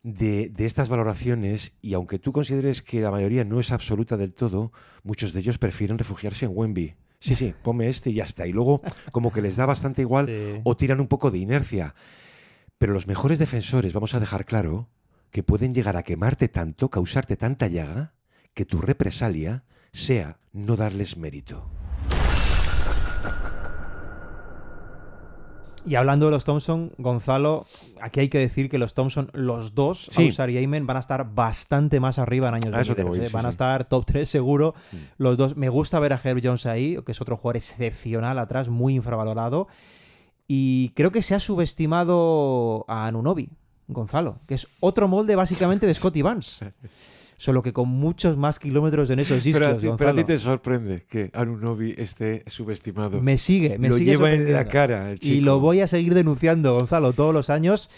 de estas valoraciones, y aunque tú consideres que la mayoría no es absoluta del todo, muchos de ellos prefieren refugiarse en Wemby. Sí, ponme este y ya está. Y luego como que les da bastante igual o tiran un poco de inercia. Pero los mejores defensores, vamos a dejar claro, que pueden llegar a quemarte tanto, causarte tanta llaga, que tu represalia sea no darles mérito. Y hablando de los Thompson, Gonzalo, aquí hay que decir que los Thompson, los dos, Ausar y Ayman, van a estar bastante más arriba en años venideros. Van a estar top 3 seguro. Los dos. Me gusta ver a Herb Jones ahí, que es otro jugador excepcional atrás, muy infravalorado. Y creo que se ha subestimado a Anunoby, Gonzalo, que es otro molde básicamente de Scottie Barnes. Solo que con muchos más kilómetros en esos discos. Pero a ti te sorprende que Anunoby esté subestimado. Me sigue Lo lleva en la cara el chico. Y lo voy a seguir denunciando, Gonzalo, todos los años.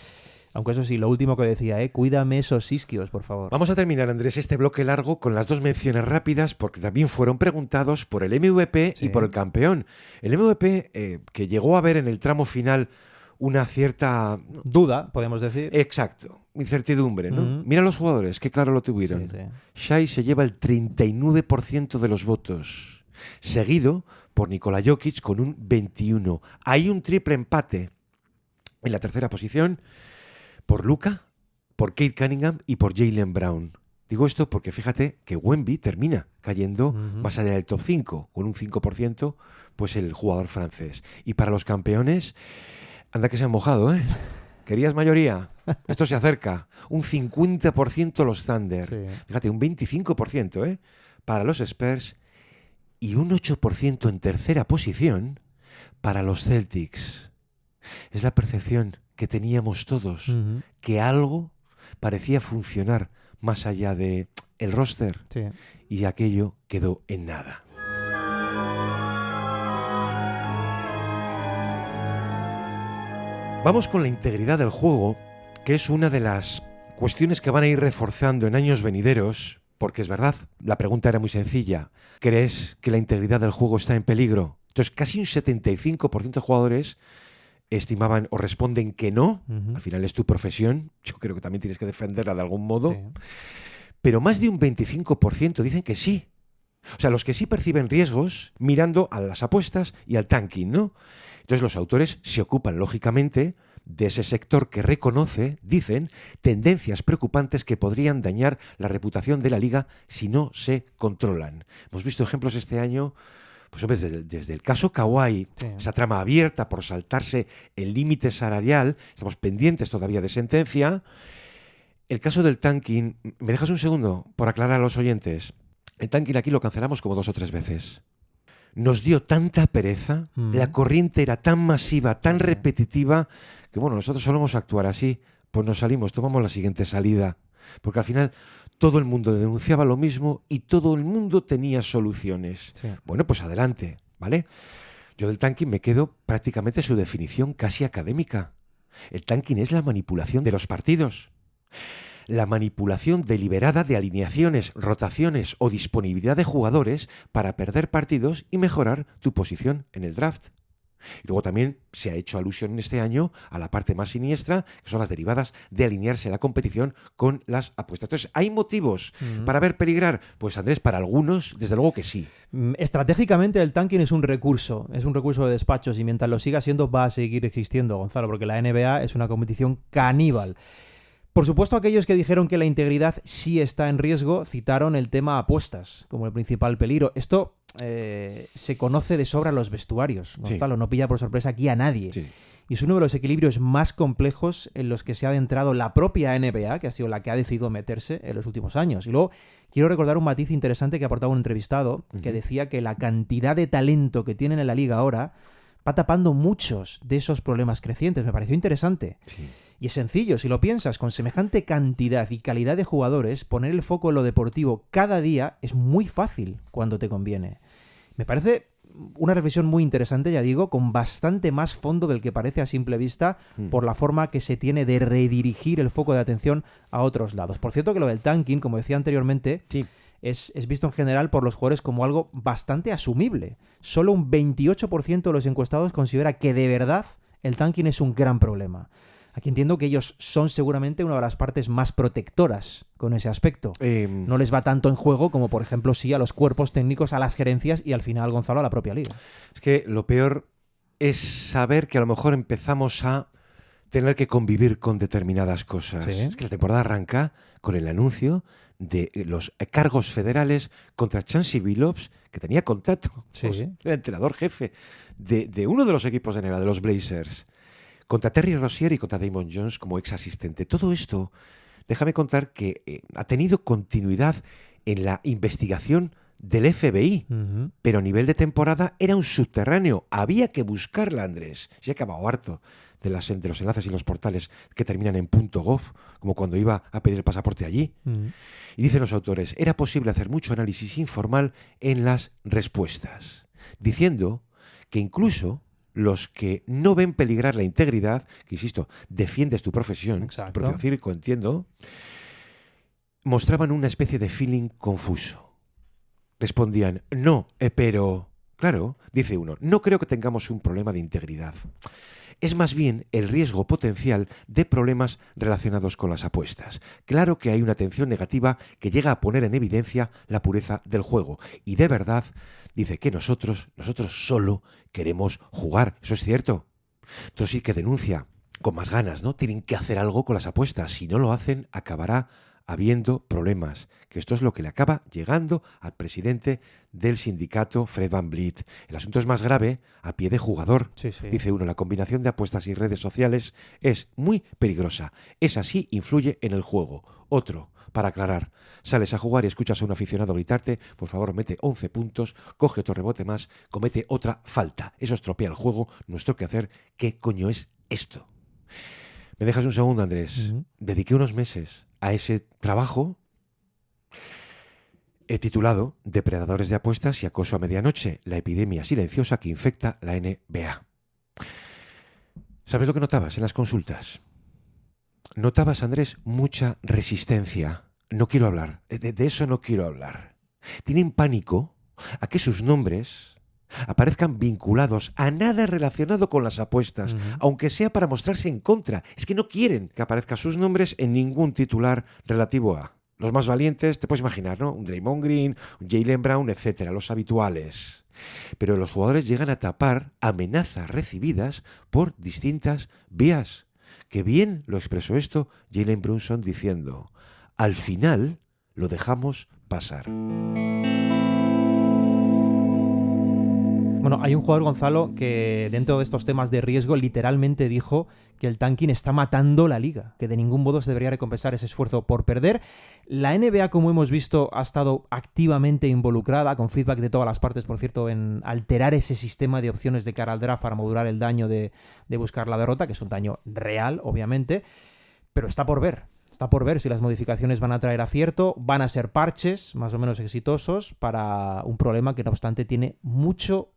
Aunque eso sí, lo último que decía, cuídame esos isquios, por favor. Vamos a terminar, Andrés, este bloque largo con las 2 menciones rápidas, porque también fueron preguntados por el MVP y por el campeón. El MVP, que llegó a ver en el tramo final una cierta duda, podemos decir. Exacto, incertidumbre, ¿no? Mira los jugadores, qué claro lo tuvieron. Shai se lleva el 39% de los votos, seguido por Nikola Jokic con un 21%. Hay un triple empate en la tercera posición por Luka, por Cade Cunningham y por Jaylen Brown. Digo esto porque fíjate que Wemby termina cayendo más allá del top 5, con un 5%, pues el jugador francés. Y para los campeones, anda que se han mojado, ¿eh? ¿Querías mayoría? Esto se acerca. Un 50% los Thunder. Sí. Fíjate, un 25% para los Spurs y un 8% en tercera posición para los Celtics. Es la percepción que teníamos todos, que algo parecía funcionar más allá de el roster, y aquello quedó en nada. Vamos con la integridad del juego, que es una de las cuestiones que van a ir reforzando en años venideros, porque es verdad, la pregunta era muy sencilla. ¿Crees que la integridad del juego está en peligro? Entonces, casi un 75% de jugadores estimaban o responden que no. Al final es tu profesión, yo creo que también tienes que defenderla de algún modo. Sí. Pero más de un 25% dicen que sí. O sea, los que sí perciben riesgos mirando a las apuestas y al tanking, ¿no? Entonces los autores se ocupan, lógicamente, de ese sector que reconoce, dicen, tendencias preocupantes que podrían dañar la reputación de la liga si no se controlan. Hemos visto ejemplos este año, pues hombre, desde el caso Kawhi, esa trama abierta por saltarse el límite salarial, estamos pendientes todavía de sentencia. El caso del tanking, ¿me dejas un segundo por aclarar a los oyentes? El tanking aquí lo cancelamos como 2 o 3 veces. Nos dio tanta pereza, la corriente era tan masiva, tan repetitiva, que bueno, nosotros solemos actuar así, pues nos salimos, tomamos la siguiente salida, porque al final todo el mundo denunciaba lo mismo y todo el mundo tenía soluciones. Sí. Bueno, pues adelante, ¿vale? Yo del tanking me quedo prácticamente su definición casi académica. El tanking es la manipulación de los partidos. La manipulación deliberada de alineaciones, rotaciones o disponibilidad de jugadores para perder partidos y mejorar tu posición en el draft. Y luego también se ha hecho alusión en este año a la parte más siniestra, que son las derivadas de alinearse la competición con las apuestas. Entonces, ¿hay motivos para ver peligrar? Pues Andrés, para algunos, desde luego que sí. Estratégicamente el tanking es un recurso de despachos y mientras lo siga siendo va a seguir existiendo, Gonzalo, porque la NBA es una competición caníbal. Por supuesto, aquellos que dijeron que la integridad sí está en riesgo citaron el tema apuestas como el principal peligro. Esto se conoce de sobra en los vestuarios, Gonzalo, no pilla por sorpresa aquí a nadie. Sí. Y es uno de los equilibrios más complejos en los que se ha adentrado la propia NBA, que ha sido la que ha decidido meterse en los últimos años. Y luego quiero recordar un matiz interesante que aportaba un entrevistado que decía que la cantidad de talento que tienen en la liga ahora va tapando muchos de esos problemas crecientes. Me pareció interesante. Sí. Y es sencillo, si lo piensas, con semejante cantidad y calidad de jugadores, poner el foco en lo deportivo cada día es muy fácil cuando te conviene. Me parece una reflexión muy interesante, ya digo, con bastante más fondo del que parece a simple vista por la forma que se tiene de redirigir el foco de atención a otros lados. Por cierto que lo del tanking, como decía anteriormente, es visto en general por los jugadores como algo bastante asumible. Solo un 28% de los encuestados considera que de verdad el tanking es un gran problema. Aquí entiendo que ellos son seguramente una de las partes más protectoras con ese aspecto. No les va tanto en juego como, por ejemplo, sí a los cuerpos técnicos, a las gerencias y al final, Gonzalo, a la propia liga. Es que lo peor es saber que a lo mejor empezamos a tener que convivir con determinadas cosas. ¿Sí? Es que la temporada arranca con el anuncio de los cargos federales contra Chauncey Billups, que tenía contrato, el entrenador jefe de uno de los equipos de NBA, de los Blazers, contra Terry Rozier y contra Damon Jones como ex asistente. Todo esto, déjame contar que ha tenido continuidad en la investigación del FBI, pero a nivel de temporada era un subterráneo. Había que buscarla, Andrés. Se ha acabado harto de los enlaces y los portales que terminan en .gov, como cuando iba a pedir el pasaporte allí. Y dicen los autores, era posible hacer mucho análisis informal en las respuestas, diciendo que incluso los que no ven peligrar la integridad, que insisto, defiendes tu profesión, tu propio circo, entiendo, mostraban una especie de feeling confuso. Respondían, no, pero... Claro, dice uno, no creo que tengamos un problema de integridad. Es más bien el riesgo potencial de problemas relacionados con las apuestas. Claro que hay una tensión negativa que llega a poner en evidencia la pureza del juego. Y de verdad, dice que nosotros solo queremos jugar. Eso es cierto. Entonces sí que denuncia con más ganas, ¿no? Tienen que hacer algo con las apuestas. Si no lo hacen, acabará habiendo problemas, que esto es lo que le acaba llegando al presidente del sindicato, Fred Van Vliet. El asunto es más grave a pie de jugador. Sí, sí. Dice uno, la combinación de apuestas y redes sociales es muy peligrosa. Esa sí influye en el juego. Otro, para aclarar, sales a jugar y escuchas a un aficionado gritarte, por favor mete 11 puntos, coge otro rebote más, comete otra falta. Eso estropea el juego, nuestro quehacer. ¿Qué coño es esto? ¿Me dejas un segundo, Andrés? Dediqué unos meses a ese trabajo. He titulado Depredadores de apuestas y acoso a medianoche, la epidemia silenciosa que infecta la NBA. ¿Sabes lo que notabas en las consultas? Notabas, Andrés, mucha resistencia. No quiero hablar, de eso no quiero hablar. Tienen pánico a que sus nombres aparezcan vinculados a nada relacionado con las apuestas, aunque sea para mostrarse en contra. Es que no quieren que aparezcan sus nombres en ningún titular relativo a... Los más valientes, te puedes imaginar, ¿no? Un Draymond Green, un Jaylen Brown, etcétera, los habituales. Pero los jugadores llegan a tapar amenazas recibidas por distintas vías. Que bien lo expresó esto Jalen Brunson diciendo: al final lo dejamos pasar. Bueno, hay un jugador, Gonzalo, que dentro de estos temas de riesgo literalmente dijo que el tanking está matando la liga, que de ningún modo se debería recompensar ese esfuerzo por perder. La NBA, como hemos visto, ha estado activamente involucrada, con feedback de todas las partes, por cierto, en alterar ese sistema de opciones de cara al draft para modular el daño de buscar la derrota, que es un daño real, obviamente, pero está por ver. Está por ver si las modificaciones van a traer acierto, van a ser parches más o menos exitosos para un problema que no obstante tiene mucho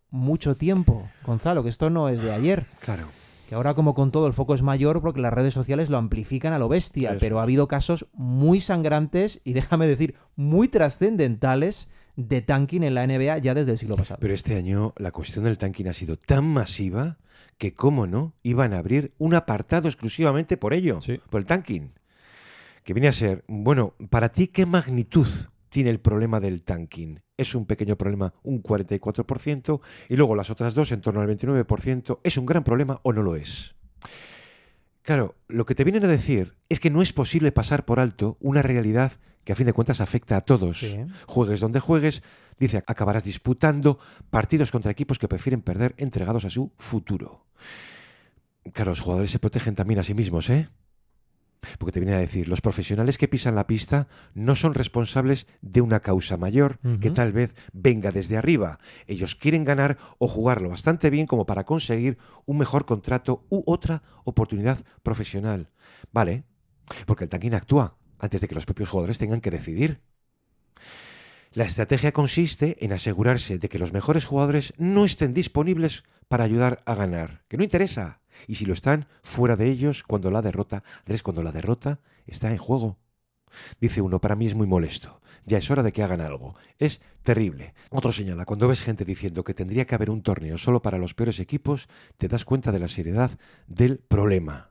tiempo. Gonzalo, que esto no es de ayer. Claro. Que ahora, como con todo, el foco es mayor porque las redes sociales lo amplifican a lo bestia, Eso pero ha es. habido casos muy sangrantes y, déjame decir, muy trascendentales de tanking en la NBA ya desde el siglo pasado. Pero este año la cuestión del tanking ha sido tan masiva que, cómo no, iban a abrir un apartado exclusivamente por ello, Sí. por el tanking. Que viene a ser, bueno, para ti, ¿qué magnitud tiene el problema del tanking? Es un pequeño problema, un 44%, y luego las otras dos en torno al 29%. ¿Es un gran problema o no lo es? Claro, lo que te vienen a decir es que no es posible pasar por alto una realidad que a fin de cuentas afecta a todos. Sí. Juegues donde juegues, dice, acabarás disputando partidos contra equipos que prefieren perder entregados a su futuro. Claro, los jugadores se protegen también a sí mismos, ¿eh? Porque te vienen a decir, los profesionales que pisan la pista no son responsables de una causa mayor que tal vez venga desde arriba. Ellos quieren ganar o jugarlo bastante bien como para conseguir un mejor contrato u otra oportunidad profesional. Vale, porque el tanking actúa antes de que los propios jugadores tengan que decidir. La estrategia consiste en asegurarse de que los mejores jugadores no estén disponibles para ayudar a ganar, que no interesa. Y si lo están, fuera de ellos cuando la derrota está en juego. Dice uno, para mí es muy molesto. Ya es hora de que hagan algo. Es terrible. Otro señala, cuando ves gente diciendo que tendría que haber un torneo solo para los peores equipos, te das cuenta de la seriedad del problema.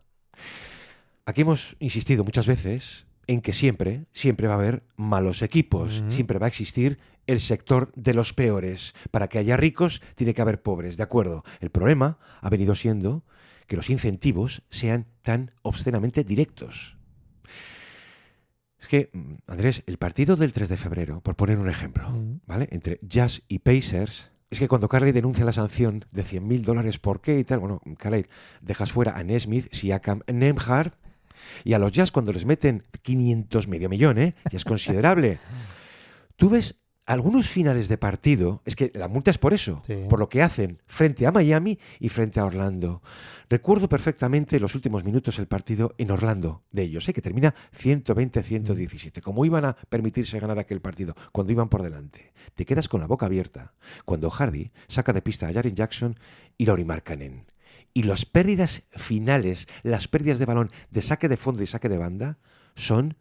Aquí hemos insistido muchas veces en que siempre va a haber malos equipos. Siempre va a existir el sector de los peores. Para que haya ricos, tiene que haber pobres, ¿de acuerdo? El problema ha venido siendo que los incentivos sean tan obscenamente directos. Es que, Andrés, el partido del 3 de febrero, por poner un ejemplo, ¿vale? Entre Jazz y Pacers, es que cuando Carly denuncia la sanción de $100,000 por qué y tal, bueno, Carly, dejas fuera a Nesmith, Siakam, Nembhard, y a los Jazz cuando les meten 500, medio millón, ya es considerable. Tú ves algunos finales de partido, es que la multa es por eso, Sí. por lo que hacen frente a Miami y frente a Orlando. Recuerdo perfectamente los últimos minutos del partido en Orlando de ellos, que termina 120-117. ¿Cómo iban a permitirse ganar aquel partido cuando iban por delante? Te quedas con la boca abierta cuando Hardy saca de pista a Jaren Jackson y Lauri Markkanen. Y las pérdidas finales, las pérdidas de balón de saque de fondo y saque de banda son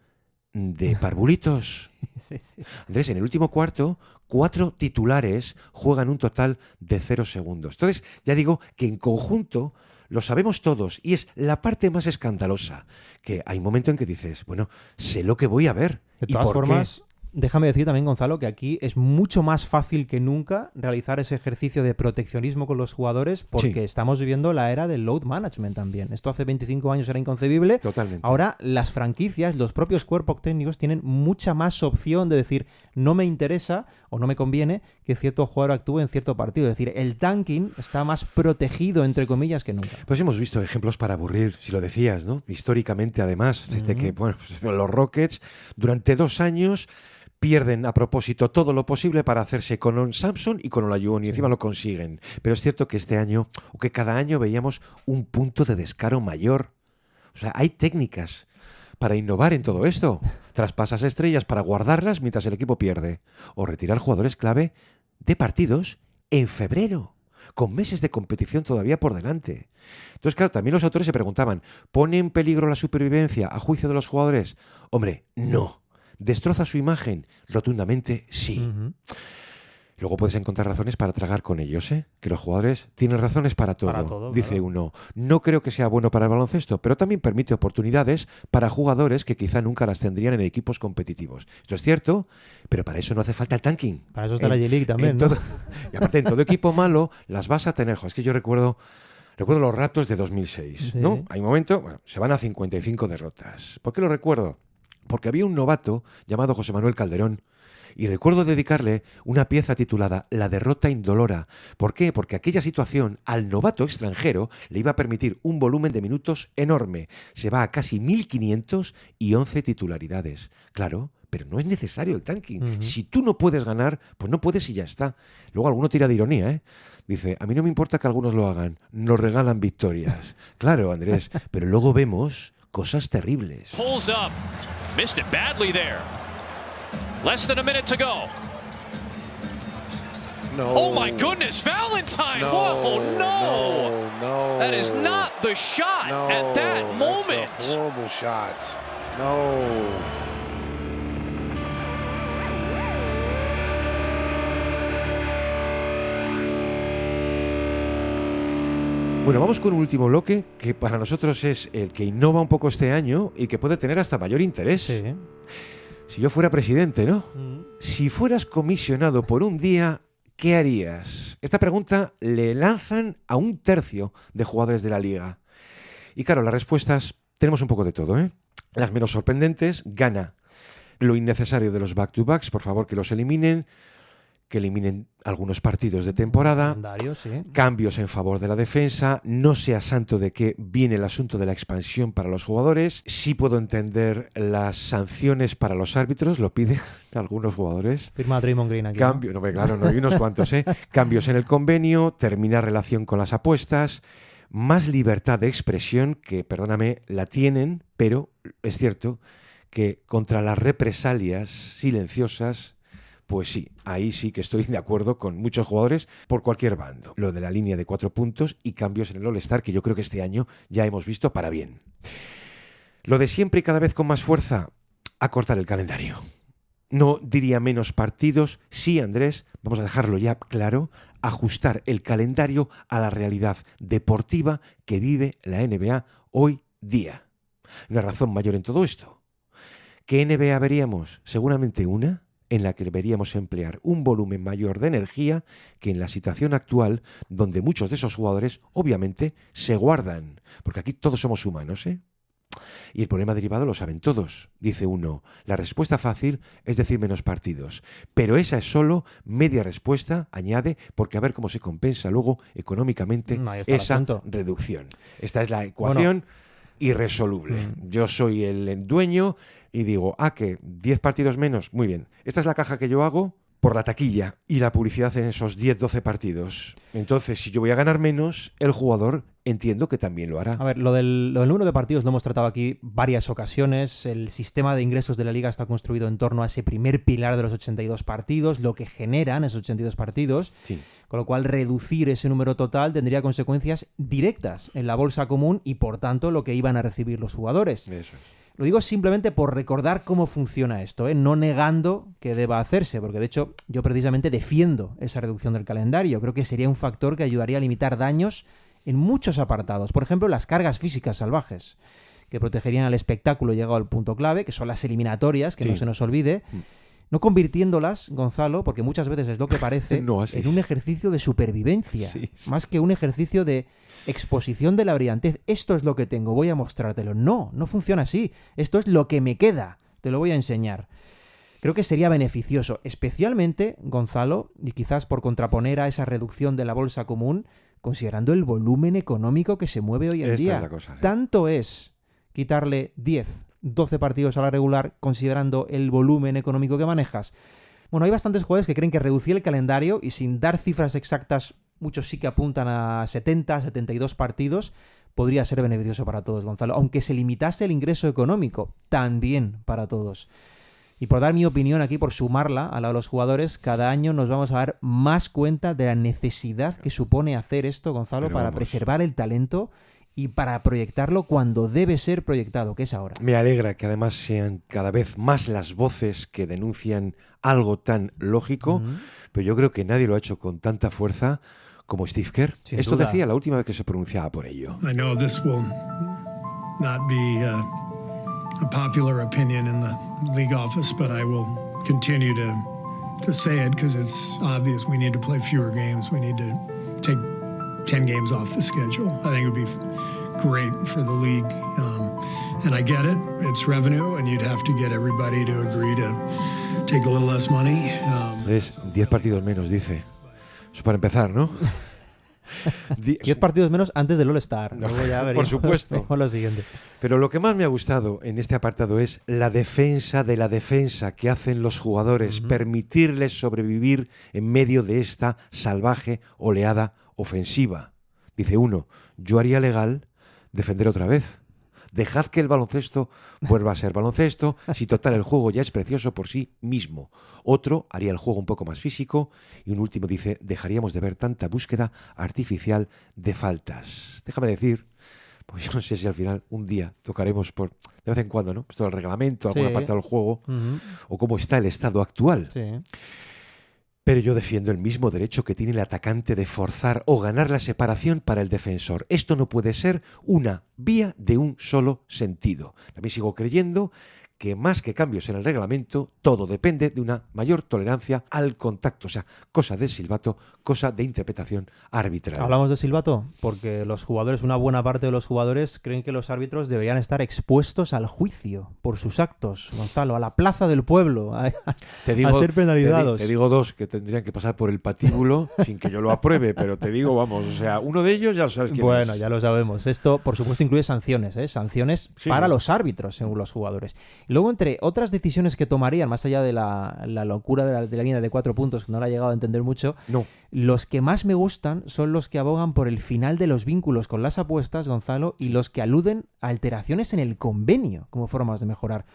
de parvulitos. Sí, sí. Andrés, en el último cuarto, 4 titulares juegan un total de 0 segundos. Entonces, ya digo que en conjunto lo sabemos todos y es la parte más escandalosa, que hay un momento en que dices, bueno, sé lo que voy a ver. De ¿Y todas por formas, Déjame decir también, Gonzalo, que aquí es mucho más fácil que nunca realizar ese ejercicio de proteccionismo con los jugadores porque estamos viviendo la era del load management también. Esto hace 25 años era inconcebible. Totalmente. Ahora las franquicias, los propios cuerpos técnicos tienen mucha más opción de decir no me interesa o no me conviene que cierto jugador actúe en cierto partido. Es decir, el tanking está más protegido, entre comillas, que nunca. Pues hemos visto ejemplos para aburrir, si lo decías, ¿no? Históricamente, además, desde que bueno, pues los Rockets durante 2 años pierden a propósito todo lo posible para hacerse con Samson y con Olajuwon y encima lo consiguen. Pero es cierto que este año, o que cada año veíamos un punto de descaro mayor. O sea, hay técnicas para innovar en todo esto. Traspasas estrellas para guardarlas mientras el equipo pierde. O retirar jugadores clave de partidos en febrero, con meses de competición todavía por delante. Entonces, claro, también los autores se preguntaban, ¿pone en peligro la supervivencia a juicio de los jugadores? Hombre, no. ¿Destroza su imagen? Rotundamente sí. Luego puedes encontrar razones para tragar con ellos, ¿eh? Que los jugadores tienen razones para todo. Dice claro. uno, no creo que sea bueno para el baloncesto, pero también permite oportunidades para jugadores que quizá nunca las tendrían en equipos competitivos. Esto es cierto, pero para eso no hace falta el tanking. Para eso está la G-League también, ¿no? Y aparte, en todo equipo malo las vas a tener. Es que yo recuerdo los Raptors de 2006, Sí. ¿no? Hay un momento, bueno, se van a 55 derrotas. ¿Por qué lo recuerdo? Porque había un novato llamado José Manuel Calderón y recuerdo dedicarle una pieza titulada La derrota indolora. ¿Por qué? Porque aquella situación al novato extranjero le iba a permitir un volumen de minutos enorme. Se va a casi 1.500 y 11 titularidades. Claro, pero no es necesario el tanking. Si tú no puedes ganar, pues no puedes y ya está. Luego alguno tira de ironía, ¿eh? Dice, a mí no me importa que algunos lo hagan, nos regalan victorias. Claro, Andrés, pero luego vemos cosas terribles. Pulls up. Missed it badly there. Less than a minute to go. No. Oh my goodness, Valentine! No. Whoa, no! No. That is not the shot No. at that moment. That's a horrible shot. No. Bueno, vamos con un último bloque que para nosotros es el que innova un poco este año y que puede tener hasta mayor interés. Sí. Si yo fuera presidente, ¿no? Si fueras comisionado por un día, ¿qué harías? Esta pregunta le lanzan a 1/3 de jugadores de la liga. Y claro, las respuestas tenemos un poco de todo, ¿eh? Las menos sorprendentes, gana lo innecesario de los back-to-backs, por favor que los eliminen, que eliminen algunos partidos de temporada, Calendario, sí. cambios en favor de la defensa, no sea santo de que viene el asunto de la expansión para los jugadores. Sí puedo entender las sanciones para los árbitros, lo piden algunos jugadores. Firma Draymond Green aquí. Cambio, no, claro, no hay unos cuantos, ¿eh? Cambios en el convenio, terminar relación con las apuestas, más libertad de expresión, que, perdóname, la tienen, pero es cierto que contra las represalias silenciosas, pues sí, ahí sí que estoy de acuerdo con muchos jugadores por cualquier bando. Lo de la línea de 4 puntos y cambios en el All-Star, que yo creo que este año ya hemos visto para bien. Lo de siempre y cada vez con más fuerza, acortar el calendario. No diría menos partidos, sí, Andrés, vamos a dejarlo ya claro, ajustar el calendario a la realidad deportiva que vive la NBA hoy día. Una razón mayor en todo esto. ¿Qué NBA veríamos? Seguramente una en la que deberíamos emplear un volumen mayor de energía que en la situación actual, donde muchos de esos jugadores, obviamente, se guardan. Porque aquí todos somos humanos, ¿eh? Y el problema derivado lo saben todos. Dice uno, la respuesta fácil es decir menos partidos. Pero esa es solo media respuesta, añade, porque a ver cómo se compensa luego económicamente esa reducción. Esta es la ecuación irresoluble. Yo soy el dueño y digo, que 10 partidos menos, muy bien. Esta es la caja que yo hago por la taquilla y la publicidad en esos 10-12 partidos. Entonces, si yo voy a ganar menos, el jugador entiendo que también lo hará. A ver, lo del número de partidos lo hemos tratado aquí varias ocasiones. El sistema de ingresos de la liga está construido en torno a ese primer pilar de los 82 partidos, lo que generan esos 82 partidos, sí. Con lo cual reducir ese número total tendría consecuencias directas en la bolsa común y por tanto lo que iban a recibir los jugadores. Eso es. Lo digo simplemente por recordar cómo funciona esto, no negando que deba hacerse, porque de hecho yo precisamente defiendo esa reducción del calendario. Creo que sería un factor que ayudaría a limitar daños en muchos apartados. Por ejemplo, las cargas físicas salvajes, que protegerían al espectáculo llegado al punto clave, que son las eliminatorias, que no se nos olvide. no convirtiéndolas, Gonzalo, porque muchas veces es lo que parece, No, así en un ejercicio de supervivencia, más que un ejercicio de exposición de la brillantez. Esto es lo que tengo, voy a mostrártelo. No funciona así. Esto es lo que me queda, te lo voy a enseñar. Creo que sería beneficioso, especialmente, Gonzalo, y quizás por contraponer a esa reducción de la bolsa común, considerando el volumen económico que se mueve hoy en Esta día. es la cosa, sí. Tanto es quitarle 10, 12 partidos a la regular, considerando el volumen económico que manejas. Bueno, hay bastantes jugadores que creen que reducir el calendario, y sin dar cifras exactas, muchos sí que apuntan a 70, 72 partidos, podría ser beneficioso para todos, Gonzalo. Aunque se limitase el ingreso económico, también para todos. Y por dar mi opinión aquí, por sumarla a la de los jugadores, cada año nos vamos a dar más cuenta de la necesidad que supone hacer esto, Gonzalo, para preservar el talento y para proyectarlo cuando debe ser proyectado, que es ahora. Me alegra que además sean cada vez más las voces que denuncian algo tan lógico, pero yo creo que nadie lo ha hecho con tanta fuerza como Steve Kerr. Sin Esto duda. decía la última vez que se pronunciaba por ello. I know this will not be a popular opinion in the league office, but I will continue to say it because it's obvious we need to play fewer games. We need to take 10 games off the schedule. I think it would be great for the league. And I get it. It's revenue, and you'd have to get everybody to agree to take a little less money. Es 10 partidos menos, dice. Eso para empezar, ¿no? 10 partidos menos antes del All-Star. No, Luego ya por veremos supuesto. con lo siguiente. Pero lo que más me ha gustado en este apartado es la defensa de la defensa que hacen los jugadores, permitirles sobrevivir en medio de esta salvaje oleada ofensiva. Dice uno, yo haría legal defender otra vez. Dejad que el baloncesto vuelva a ser baloncesto, si total el juego ya es precioso por sí mismo. Otro haría el juego un poco más físico y un último dice, dejaríamos de ver tanta búsqueda artificial de faltas. Déjame decir, pues yo no sé si al final un día tocaremos de vez en cuando, ¿no? Pues todo el reglamento, alguna parte del juego, o cómo está el estado actual. Sí. Pero yo defiendo el mismo derecho que tiene el atacante de forzar o ganar la separación para el defensor. Esto no puede ser una vía de un solo sentido. También sigo creyendo que más que cambios en el reglamento, todo depende de una mayor tolerancia al contacto. O sea, cosa de silbato, cosa de interpretación arbitral. Hablamos de silbato porque los jugadores, una buena parte de los jugadores, creen que los árbitros deberían estar expuestos al juicio por sus actos, Gonzalo, a la plaza del pueblo, a ser penalizados. Te digo dos que tendrían que pasar por el patíbulo sin que yo lo apruebe, pero te digo, vamos, o sea, uno de ellos ya lo sabes quién es. Bueno, ya lo sabemos. Esto, por supuesto, incluye sanciones, ¿eh? Sanciones para los árbitros, según los jugadores. Y luego, entre otras decisiones que tomarían, más allá de la locura de la línea de 4 puntos, que no la he llegado a entender mucho, los que más me gustan son los que abogan por el final de los vínculos con las apuestas, Gonzalo, y los que aluden a alteraciones en el convenio como formas de mejorar.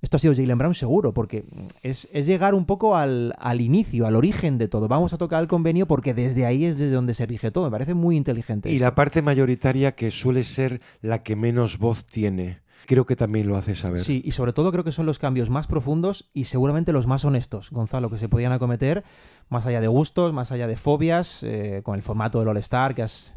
Esto ha sido Jaylen Brown seguro, porque es llegar un poco al inicio, al origen de todo. Vamos a tocar el convenio porque desde ahí es desde donde se rige todo. Me parece muy inteligente. Y la parte mayoritaria, que suele ser la que menos voz tiene, creo que también lo hace saber. Sí, y sobre todo creo que son los cambios más profundos y seguramente los más honestos, Gonzalo, que se podían acometer, más allá de gustos, más allá de fobias, con el formato del All-Star que has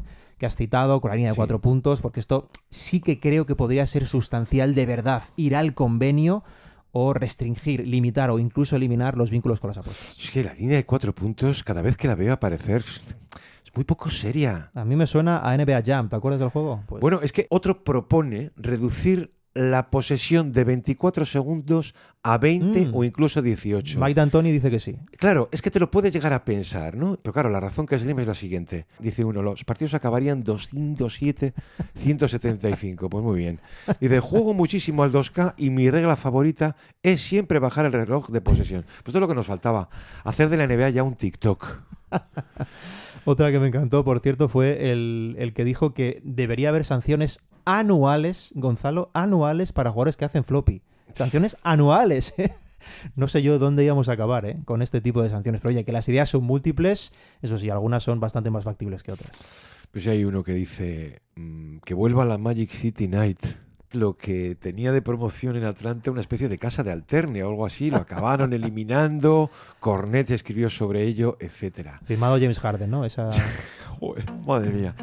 citado, con la línea de 4 puntos, porque esto sí que creo que podría ser sustancial de verdad, ir al convenio o restringir, limitar o incluso eliminar los vínculos con las apuestas. Es que la línea de 4 puntos, cada vez que la veo aparecer, es muy poco seria. A mí me suena a NBA Jam, ¿te acuerdas del juego? Pues... Bueno, es que otro propone reducir la posesión de 24 segundos a 20 o incluso 18. Mike D'Antoni dice que sí. Claro, es que te lo puedes llegar a pensar, ¿no? Pero claro, la razón que esgrime es la siguiente. Dice uno, los partidos acabarían 207-175. Pues muy bien. Dice, juego muchísimo al 2K y mi regla favorita es siempre bajar el reloj de posesión. Pues esto es lo que nos faltaba, hacer de la NBA ya un TikTok. Otra que me encantó, por cierto, fue el que dijo que debería haber sanciones anuales, Gonzalo, anuales para jugadores que hacen floppy. Sanciones anuales, ¿eh? No sé yo dónde íbamos a acabar con este tipo de sanciones. Pero oye, que las ideas son múltiples, eso sí, algunas son bastante más factibles que otras. Pues hay uno que dice que vuelva a la Magic City Night. Lo que tenía de promoción en Atlanta, una especie de casa de alterne o algo así, lo acabaron eliminando, Cornet escribió sobre ello, etcétera. Firmado James Harden, ¿no? Esa... Joder, madre mía.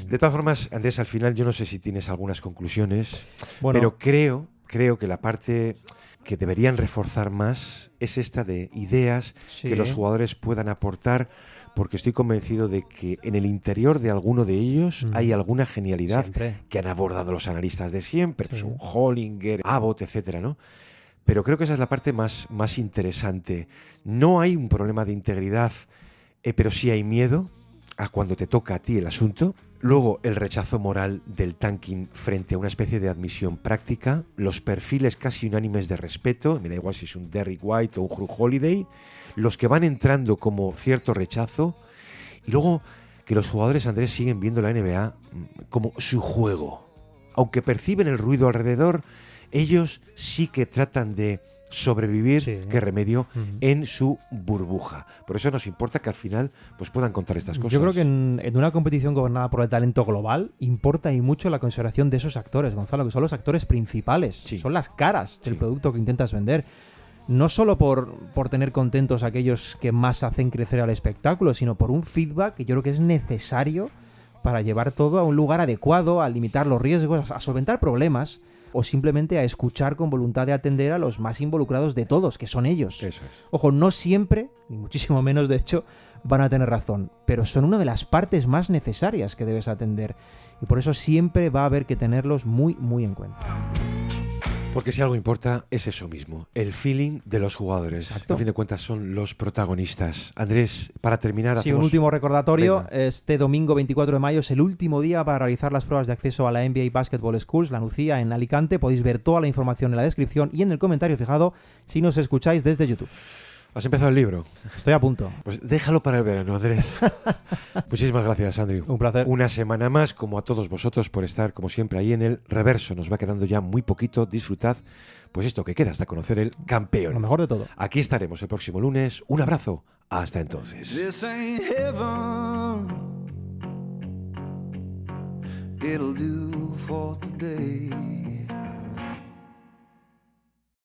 De todas formas, Andrés, al final yo no sé si tienes algunas conclusiones, pero creo creo que la parte que deberían reforzar más es esta de ideas que los jugadores puedan aportar, porque estoy convencido de que en el interior de alguno de ellos hay alguna genialidad que han abordado los analistas de siempre, pues un Hollinger, Abbott, etcétera, ¿no? Pero creo que esa es la parte más interesante. No hay un problema de integridad, pero sí hay miedo a cuando te toca a ti el asunto. Luego, el rechazo moral del tanking frente a una especie de admisión práctica. Los perfiles casi unánimes de respeto. Me da igual si es un Derrick White o un Jrue Holiday. Los que van entrando como cierto rechazo. Y luego, que los jugadores, Andrés, siguen viendo la NBA como su juego. Aunque perciben el ruido alrededor, ellos sí que tratan de sobrevivir, qué remedio, en su burbuja. Por eso nos importa que al final pues puedan contar estas cosas. Yo creo que en una competición gobernada por el talento global importa y mucho la consideración de esos actores, Gonzalo, que son los actores principales, son las caras del producto que intentas vender. No solo por tener contentos a aquellos que más hacen crecer al espectáculo, sino por un feedback que yo creo que es necesario para llevar todo a un lugar adecuado, a limitar los riesgos, a solventar problemas, o simplemente a escuchar con voluntad de atender a los más involucrados de todos, que son ellos. Eso es. Ojo, no siempre, ni muchísimo menos de hecho, van a tener razón, pero son una de las partes más necesarias que debes atender, y por eso siempre va a haber que tenerlos muy, muy en cuenta. Porque si algo importa es eso mismo, el feeling de los jugadores. Exacto. A fin de cuentas son los protagonistas. Andrés, para terminar, Sí, un último recordatorio. Venga. Este domingo 24 de mayo es el último día para realizar las pruebas de acceso a la NBA Basketball Schools, la Nucía, en Alicante. Podéis ver toda la información en la descripción y en el comentario fijado si nos escucháis desde YouTube. ¿Has empezado el libro? Estoy a punto. Pues déjalo para el verano, Andrés. Muchísimas gracias, Andrew. Un placer. Una semana más, como a todos vosotros, por estar, como siempre, ahí en el reverso. Nos va quedando ya muy poquito. Disfrutad, pues esto que queda hasta conocer el campeón. Lo mejor de todo. Aquí estaremos el próximo lunes. Un abrazo. Hasta entonces. This ain't heaven. It'll do for today.